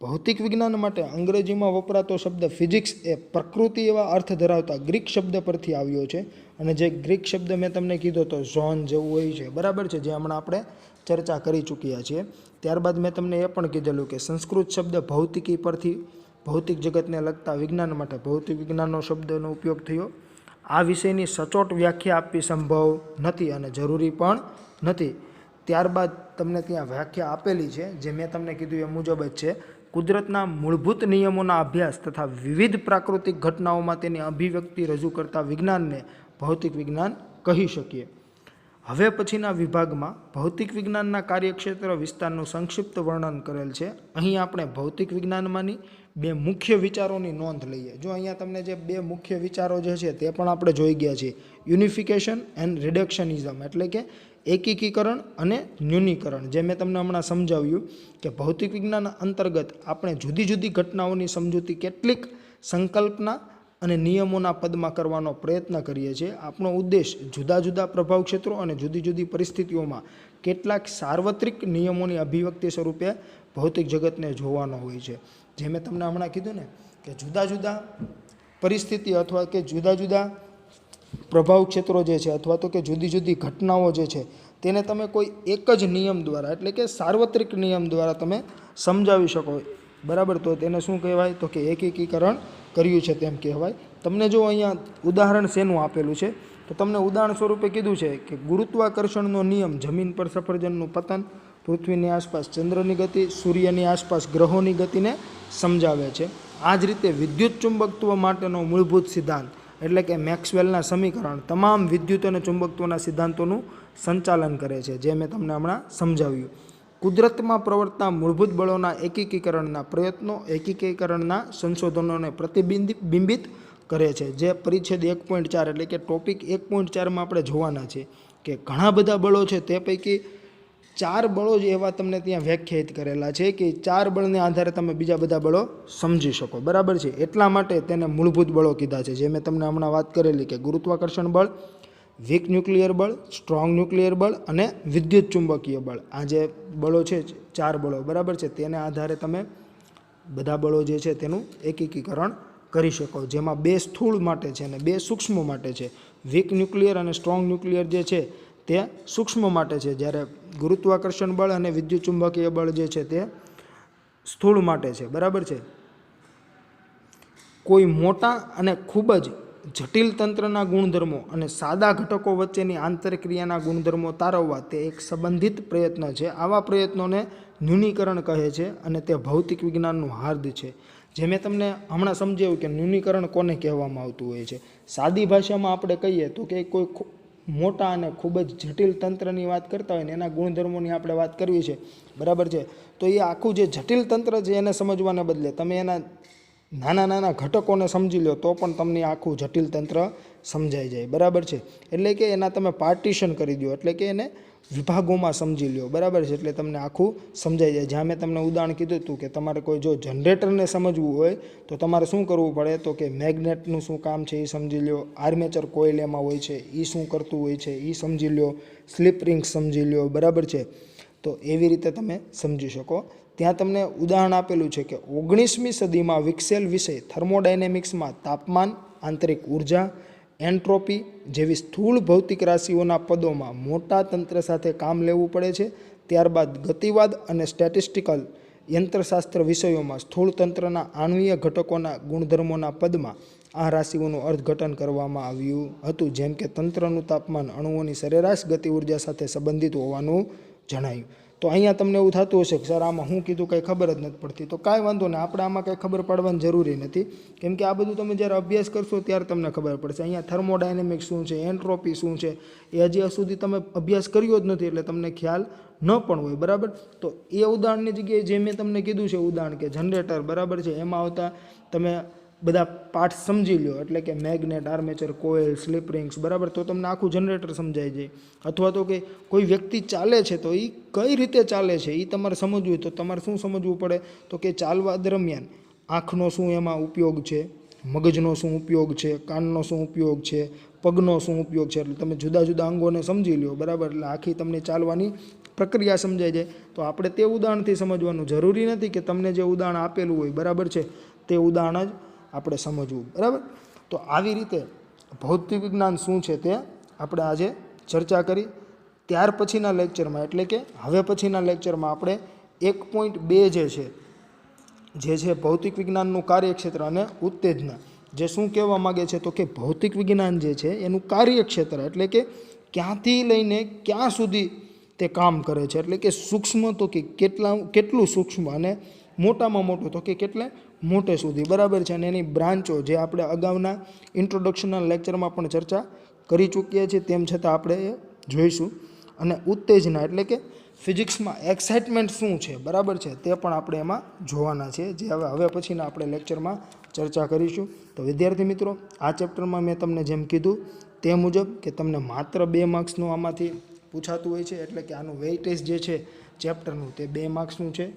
ભૌતિક વિજ્ઞાન માટે અંગ્રેજીમાં વપરાતો શબ્દ ફિઝિક્સ એ પ્રકૃતિ એવા અર્થ ધરાવતા ગ્રીક શબ્દ પરથી આવ્યો છે. અને જે ગ્રીક શબ્દ મેં તમને કીધો તો ઝોન જેવું હોય છે બરાબર છે, જે હમણાં આપણે ચર્ચા કરી ચૂક્યા છીએ. ત્યારબાદ મેં તમને એ પણ કીધેલું કે સંસ્કૃત શબ્દ ભૌતિકી પરથી ભૌતિક જગતને લગતા વિજ્ઞાન માટે ભૌતિક વિજ્ઞાનનો શબ્દનો ઉપયોગ થયો. આ વિષયની સચોટ વ્યાખ્યા આપવી સંભવ નથી અને જરૂરી પણ નથી. ત્યારબાદ તમને ત્યાં વ્યાખ્યા આપેલી છે, જે મેં તમને કીધું એ મુજબ જ છે. કુદરતના મૂળભૂત નિયમોના અભ્યાસ તથા વિવિધ પ્રાકૃતિક ઘટનાઓમાં તેની અભિવ્યક્તિ રજૂ કરતા વિજ્ઞાનને ભૌતિક વિજ્ઞાન કહી શકીએ. હવે પછીના વિભાગમાં ભૌતિક વિજ્ઞાનના કાર્યક્ષેત્ર વિસ્તારનું સંક્ષિપ્ત વર્ણન કરેલ છે. અહીં આપણે ભૌતિક વિજ્ઞાનમાંની 2 મુખ્ય વિચારોની નોંધ લઈએ. જો અહીંયા તમને જે 2 મુખ્ય વિચારો જે છે તે પણ આપણે જોઈ ગયા છીએ. યુનિફિકેશન એન્ડ રિડક્શનિઝમ એટલે કે એકીકરણ અને ન્યૂનીકરણ, જે મેં તમને હમણાં સમજાવ્યું કે ભૌતિક વિજ્ઞાન અંતર્ગત આપણે જુદી જુદી ઘટનાઓની સમજૂતી કેટલીક સંકલ્પના અને નિયમોના પદમાં કરવાનો પ્રયત્ન કરીએ છીએ. આપણો ઉદ્દેશ જુદા જુદા પ્રભાવ ક્ષેત્રો અને જુદી જુદી પરિસ્થિતિઓમાં કેટલાક સાર્વત્રિક નિયમોની અભિવ્યક્તિ સ્વરૂપે ભૌતિક જગતને જોવાનો હોય છે. જે મેં તમને હમણાં કીધું ને કે જુદા જુદા પરિસ્થિતિ અથવા કે જુદા જુદા પ્રભાવ ક્ષેત્રો જે છે અથવા તો કે જુદી જુદી ઘટનાઓ જે છે તેને તમે કોઈ એક જ નિયમ દ્વારા એટલે કે સાર્વત્રિક નિયમ દ્વારા તમે સમજાવી શકો બરાબર, તો તેને શું કહેવાય, તો કે એકીકરણ કર્યું છે તેમ કહેવાય. તમને જો અહીંયા ઉદાહરણ શેનું આપેલું છે તો તમને ઉદાહરણ સ્વરૂપે કીધું છે કે ગુરુત્વાકર્ષણનો નિયમ જમીન પર સફરજનનું પતન, પૃથ્વીની આસપાસ ચંદ્રની ગતિ, સૂર્યની આસપાસ ગ્રહોની ગતિને સમજાવે છે. આ જ રીતે વિદ્યુત ચુંબકત્વ માટેનો મૂળભૂત સિદ્ધાંત એટલે કે મેક્સવેલના સમીકરણ તમામ વિદ્યુત અને ચુંબકત્વના સિદ્ધાંતોનું સંચાલન કરે છે, જે મેં તમને હમણાં સમજાવ્યું. કુદરતમાં પ્રવર્તતા મૂળભૂત બળોના એકીકરણના પ્રયત્નો એકીકરણના સંશોધનોને પ્રતિબિંબિત કરે છે, જે પરિચ્છેદ 1.4 એટલે કે ટોપિક 1.4માં આપણે જોવાના છે કે ઘણા બધા બળો છે, તે પૈકી 4 બળો જ એવા તમને ત્યાં વ્યાખ્યાયિત કરેલા છે કે 4 બળને આધારે તમે બીજા બધા બળો સમજી શકો. બરાબર છે, એટલા માટે તેને મૂળભૂત બળો કીધા છે, જે મેં તમને હમણાં વાત કરેલી કે ગુરુત્વાકર્ષણ બળ, વીક ન્યુક્લિયર બળ, સ્ટ્રોંગ ન્યુક્લિયર બળ અને વિદ્યુત ચુંબકીય બળ. આ જે બળો છે 4 બળો, બરાબર છે, તેને આધારે તમે બધા બળો જે છે તેનું એકીકરણ કરી શકો, જેમાં 2 સ્થૂળ માટે છે અને 2 સૂક્ષ્મ માટે છે. વીક ન્યુક્લિયર અને સ્ટ્રોંગ ન્યુક્લિયર જે છે તે સૂક્ષ્મ માટે છે, જ્યારે ગુરુત્વાકર્ષણ બળ અને વિદ્યુત ચુંબકીય બળ જે છે તે સ્થૂળ માટે છે. બરાબર છે. કોઈ મોટા અને ખૂબ જ જટિલ તંત્રના ગુણધર્મો અને સાદા ઘટકો વચ્ચેની આંતરક્રિયાના ગુણધર્મો તારવવા તે એક સંબંધિત પ્રયત્ન છે. આવા પ્રયત્નોને ન્યૂનીકરણ કહે છે અને તે ભૌતિક વિજ્ઞાનનું હાર્દ છે. જે મેં તમને હમણાં સમજાવ્યું કે ન્યૂનીકરણ કોને કહેવામાં આવતું હોય છે. સાદી ભાષામાં આપણે કહીએ તો કે કોઈ મોટા અને ખૂબ જ જટિલ તંત્રની વાત કરતા હોય ને એના ગુણધર્મોની આપણે વાત કરવી છે, બરાબર છે, તો એ આખું જે જટિલ તંત્ર છે એને સમજવાને બદલે તમે એના નાના નાના ઘટકોને સમજી લો તો પણ તમને આખું જટિલ તંત્ર સમજાઈ જાય. બરાબર છે, એટલે કે એના તમે પાર્ટીશન કરી દો, એટલે કે એને વિભાગોમાં સમજી લો. બરાબર છે, એટલે તમને આખું સમજાઈ જાય. જ્યાં મેં તમને ઉદાહરણ કીધું હતું કે તમારે કોઈ જો જનરેટરને સમજવું હોય તો તમારે શું કરવું પડે તો કે મેગ્નેટનું શું કામ છે એ સમજી લો, આર્મેચર કોઇલ એમાં હોય છે એ શું કરતું હોય છે એ સમજી લો, સ્લીપ રિંગ સમજી લો. બરાબર છે, તો એવી રીતે તમે સમજી શકો. ત્યાં તમને ઉદાહરણ આપેલું છે કે 19મી સદીમાં વિકસેલ વિષય થર્મોડાયનેમિક્સમાં તાપમાન, આંતરિક ઉર્જા, એન્ટ્રોપી જેવી સ્થૂળ ભૌતિક રાશિઓના પદોમાં મોટા તંત્ર સાથે કામ લેવું પડે છે. ત્યારબાદ ગતિવાદ અને સ્ટેટિસ્ટિકલ યંત્રશાસ્ત્ર વિષયોમાં સ્થૂળ તંત્રના આણ્વીય ઘટકોના ગુણધર્મોના પદમાં આ રાશિઓનું અર્થઘટન કરવામાં આવ્યું હતું, જેમ કે તંત્રનું તાપમાન અણુઓની સરેરાશ ગતિ ઉર્જા સાથે સંબંધિત હોવાનું જણાયું. તો અહીંયા તમને એવું થતું હશે કે સર આમાં હું કીધું કંઈ ખબર જ નથી પડતી. તો કાંઈ વાંધો નહીં, આપણે આમાં કંઈ ખબર પડવાની જરૂરી નથી, કેમ કે આ બધું તમે જ્યારે અભ્યાસ કરશો ત્યારે તમને ખબર પડશે. અહીંયા થર્મોડાયનેમિક્સ શું છે, એન્ટ્રોપી શું છે, એ હજી સુધી તમે અભ્યાસ કર્યો જ નથી, એટલે તમને ખ્યાલ ન પણ હોય. બરાબર, તો એ ઉદાહરણની જગ્યાએ જે મેં તમને કીધું છે ઉદાહરણ કે જનરેટર, બરાબર છે, એમાં આવતા તમે બધા પાર્ટ સમજી લો, એટલે કે magnet, armature coil, slip rings. બરાબર, તો તમને આખું જનરેટર સમજાઈ જાય. અથવા તો કે કોઈ વ્યક્તિ ચાલે છે તો એ કઈ રીતે ચાલે છે એ તમારે સમજવું હોય તો તમારે શું સમજવું પડે તો કે ચાલવા દરમિયાન આંખનો શું એમાં ઉપયોગ છે, મગજનો શું ઉપયોગ છે, કાનનો શું ઉપયોગ છે, પગનો શું ઉપયોગ છે, એટલે તમે જુદા જુદા અંગોને સમજી લો. બરાબર, એટલે આખી તમને ચાલવાની પ્રક્રિયા સમજાઈ જાય. તો આપણે તે ઉદાહરણથી સમજવાનું જરૂરી નથી કે તમને જે ઉદાહરણ આપેલું હોય, બરાબર છે, તે ઉદાહરણ જ આપણે સમજવું. બરાબર, તો આવી રીતે ભૌતિક વિજ્ઞાન શું છે તે આપણે આજે ચર્ચા કરી. ત્યાર પછીના લેક્ચરમાં એટલે કે હવે પછીના લેક્ચરમાં આપણે 1.2 જે છે ભૌતિક વિજ્ઞાનનું કાર્યક્ષેત્ર અને ઉત્તેજના, જે શું કહેવા માગે છે તો કે ભૌતિક વિજ્ઞાન જે છે એનું કાર્યક્ષેત્ર એટલે કે ક્યાંથી લઈને ક્યાં સુધી તે કામ કરે છે, એટલે કે સૂક્ષ્મ તો કે કેટલું સૂક્ષ્મ અને મોટામાં મોટું તો કે કેટલે મોટે સુધી. બરાબર છે, અને એની બ્રાન્ચો જે આપણે અગાઉના ઇન્ટ્રોડક્શનના લેક્ચરમાં પણ ચર્ચા કરી ચૂક્યા છીએ, તેમ છતાં આપણે એ જોઈશું. અને ઉત્તેજના એટલે કે ફિઝિક્સમાં એક્સાઇટમેન્ટ શું છે, બરાબર છે, તે પણ આપણે એમાં જોવાના છે, જે હવે પછીના આપણે લેક્ચરમાં ચર્ચા કરીશું. તો વિદ્યાર્થી મિત્રો, આ ચેપ્ટરમાં મેં તમને જેમ કીધું તે મુજબ કે તમને માત્ર 2 માર્ક્સનું આમાંથી પૂછાતું હોય છે, એટલે કે આનું વેઇટેજ જે છે ચેપ્ટરનું તે 2 માર્ક્સનું છે.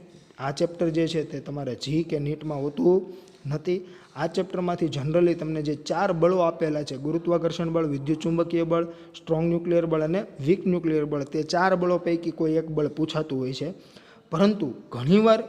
આ ચેપ્ટર જે છે તે તમારે જી કે નીટમાં હોતું નથી. આ ચેપ્ટરમાંથી જનરલી તમને જે 4 બળો આપેલા છે, ગુરુત્વાકર્ષણ બળ, વિદ્યુત ચુંબકીય બળ, સ્ટ્રોંગ ન્યુક્લિયર બળ અને વીક ન્યુક્લિયર બળ, તે 4 બળો પૈકી કોઈ એક બળ પૂછાતું હોય છે. પરંતુ ઘણીવાર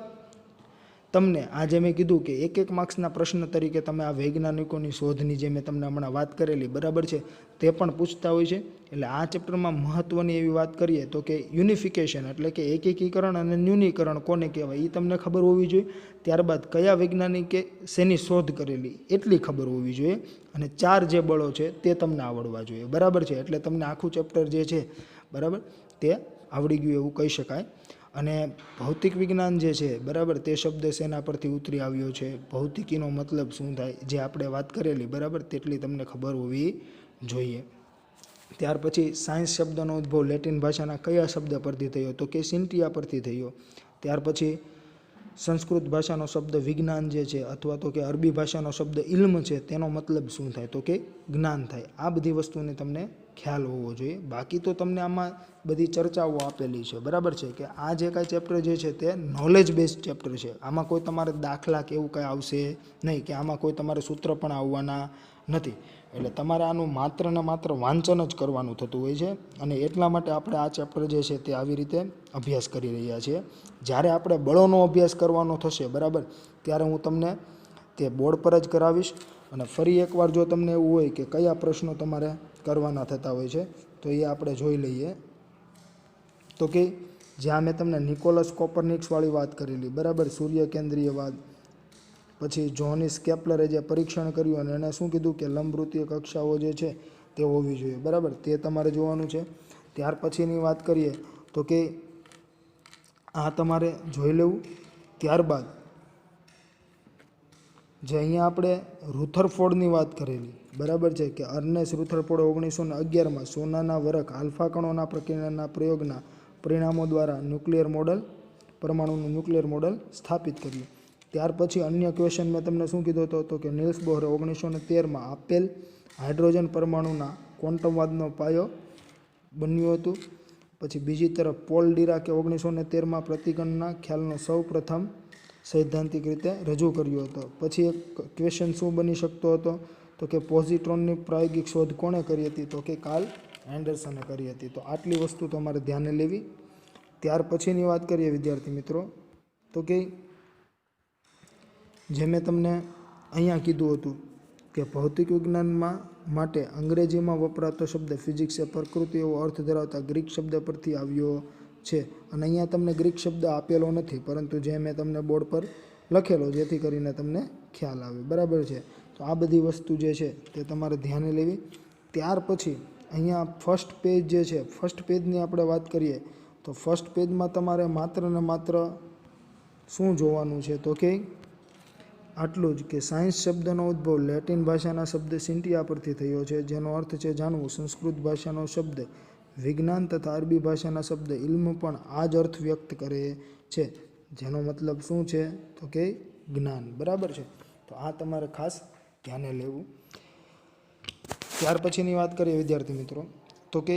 તમને આજે મેં કીધું કે એક માર્ક્સના પ્રશ્ન તરીકે તમે આ વૈજ્ઞાનિકોની શોધની જે મેં તમને હમણાં વાત કરેલી બરાબર છે તે પણ પૂછતા હોય છે. એટલે આ ચેપ્ટરમાં મહત્ત્વની એવી વાત કરીએ તો કે યુનિફિકેશન એટલે કે એકીકરણ અને ન્યૂનીકરણ કોને કહેવાય એ તમને ખબર હોવી જોઈએ. ત્યારબાદ કયા વૈજ્ઞાનિકે શેની શોધ કરેલી એટલી ખબર હોવી જોઈએ. અને 4 જે બળો છે તે તમને આવડવા જોઈએ બરાબર છે. એટલે તમને આખું ચેપ્ટર જે છે બરાબર તે આવડી ગયું એવું કહી શકાય. અને ભૌતિક વિજ્ઞાન જે છે બરાબર તે શબ્દ શેના પરથી ઉતરી આવ્યો છે, ભૌતિકીનો મતલબ શું થાય, જે આપણે વાત કરેલી બરાબર તેટલી તમને ખબર હોવી જોઈએ. ત્યાર પછી સાયન્સ શબ્દનો ઉદ્ભવ લેટિન ભાષાના કયા શબ્દ પરથી થયો તો કે સિન્ટિયા પરથી થયો. ત્યાર પછી સંસ્કૃત ભાષાનો શબ્દ વિજ્ઞાન જે છે અથવા તો કે અરબી ભાષાનો શબ્દ ઇલ્મ છે તેનો મતલબ શું થાય તો કે જ્ઞાન થાય. આ બધી વસ્તુને તમને ખ્યાલ હોવો જોઈએ. બાકી તો તમને આમાં બધી ચર્ચાઓ આપેલી છે બરાબર છે કે આ જે કાંઈ ચેપ્ટર જે છે તે નોલેજ બેઝ ચેપ્ટર છે. આમાં કોઈ તમારે દાખલા કે એવું કાંઈ આવશે નહીં કે આમાં કોઈ તમારે સૂત્ર પણ આવવાના નથી. એટલે તમારે આનું માત્ર ને માત્ર વાંચન જ કરવાનું થતું હોય છે. અને એટલા માટે આપણે આ ચેપ્ટર જે છે તે આવી રીતે અભ્યાસ કરી રહ્યા છીએ. જ્યારે આપણે બળોનો અભ્યાસ કરવાનો થશે બરાબર ત્યારે હું તમને તે બોર્ડ પર જ કરાવીશ. અને ફરી એકવાર જો તમને એવું હોય કે કયા પ્રશ્નો તમારે કરવાના થતા હોય છે તો એ આપણે જોઈ લઈએ. તો કે જ્યાં મેં તમને નિકોલસ કોપરનિક્સવાળી વાત કરેલી બરાબર, સૂર્ય કેન્દ્રીયવાદ. પછી જોનિસ કેપ્લરે જે પરીક્ષણ કર્યું અને એણે શું કીધું કે લંબવૃત્તીય કક્ષાઓ જે છે તે હોવી જોઈએ બરાબર, તે તમારે જોવાનું છે. ત્યાર પછીની વાત કરીએ તો કે આ તમારે જોઈ લેવું. ત્યારબાદ જે અહીંયા આપણે રુથરફોર્ડની વાત કરેલી બરાબર છે કે અર્નેસ્ટ રુથરફોર્ડ 1911માં સોનાના વરખ આલ્ફા કણોના પ્રક્રિયાના પ્રયોગના પરિણામો દ્વારા ન્યુક્લિયર મોડલ, પરમાણુનું ન્યુક્લિયર મોડલ સ્થાપિત કર્યું. ત્યાર પછી અન્ય ક્વેશ્ચન મેં તમને શું કીધો હતો તો કે નિલ્સ બોહરે 1913માં આપેલ હાઇડ્રોજન પરમાણુના ક્વોન્ટમવાદનો પાયો બન્યું હતું. પછી બીજી તરફ પોલ ડીરાકે 1913માં પ્રતિગણના ખ્યાલનો સૌ પ્રથમ સૈદ્ધાંતિક રીતે રજૂ કર્યો હતો. પછી એક ક્વેશ્ચન શું બની શકતો હતો તો કે પોઝિટ્રોનની પ્રાયોગિક શોધ કોણે કરી હતી તો કે કાર્લ એન્ડરસને કરી હતી. તો આટલી વસ્તુ તમારે ધ્યાને લેવી. ત્યાર પછીની વાત કરીએ વિદ્યાર્થી મિત્રો તો કે જે મેં તમને અહીંયા કીધું હતું કે ભૌતિક વિજ્ઞાનમાં માટે અંગ્રેજીમાં વપરાતો શબ્દ ફિઝિક્સ એ પ્રકૃતિ એવો અર્થ ધરાવતા ગ્રીક શબ્દ પરથી આવ્યો છે. અને અહીંયા તમને ગ્રીક શબ્દ આપેલો નથી પરંતુ જે મેં તમને બોર્ડ પર લખેલો જેથી કરીને તમને ખ્યાલ આવે બરાબર છે. તો આ બધી વસ્તુ જે છે તે તમારે ધ્યાને લેવી. ત્યાર પછી અહીંયા ફર્સ્ટ પેજ જે છે, ફર્સ્ટ પેજની આપણે વાત કરીએ તો ફર્સ્ટ પેજમાં તમારે માત્ર ને માત્ર શું જોવાનું છે તો કે આટલું જ કે સાયન્સ શબ્દનો ઉદ્ભવ લેટિન ભાષાના શબ્દ સિન્ટિયા પરથી થયો છે જેનો અર્થ છે જાણવું. સંસ્કૃત ભાષાનો શબ્દ વિજ્ઞાન તથા અરબી ભાષાના શબ્દ ઇલ્મ પણ આ જ અર્થ વ્યક્ત કરે છે જેનો મતલબ શું છે તો કે જ્ઞાન બરાબર છે. તો આ તમારે ખાસ ધ્યાને લેવું. ત્યાર પછીની વાત કરીએ વિદ્યાર્થી મિત્રો તો કે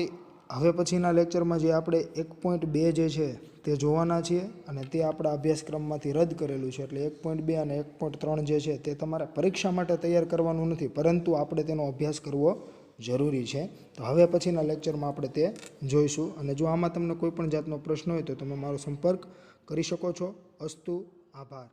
હવે પછીના લેક્ચરમાં જે આપણે 1.2 જે છે તે જોવાના છીએ અને તે આપણા અભ્યાસક્રમમાંથી રદ કરેલું છે. એટલે 1.2 અને 1.3 જે છે તે તમારે પરીક્ષા માટે તૈયાર કરવાનું નથી પરંતુ આપણે તેનો અભ્યાસ કરવો જરૂરી છે. તો હવે પછીના લેક્ચરમાં આપણે તે જોઈશું. અને જો આમાં તમને કોઈ પણ જાતનો પ્રશ્ન હોય તો તમે મારો સંપર્ક કરી શકો છો. અસ્તુ, આભાર.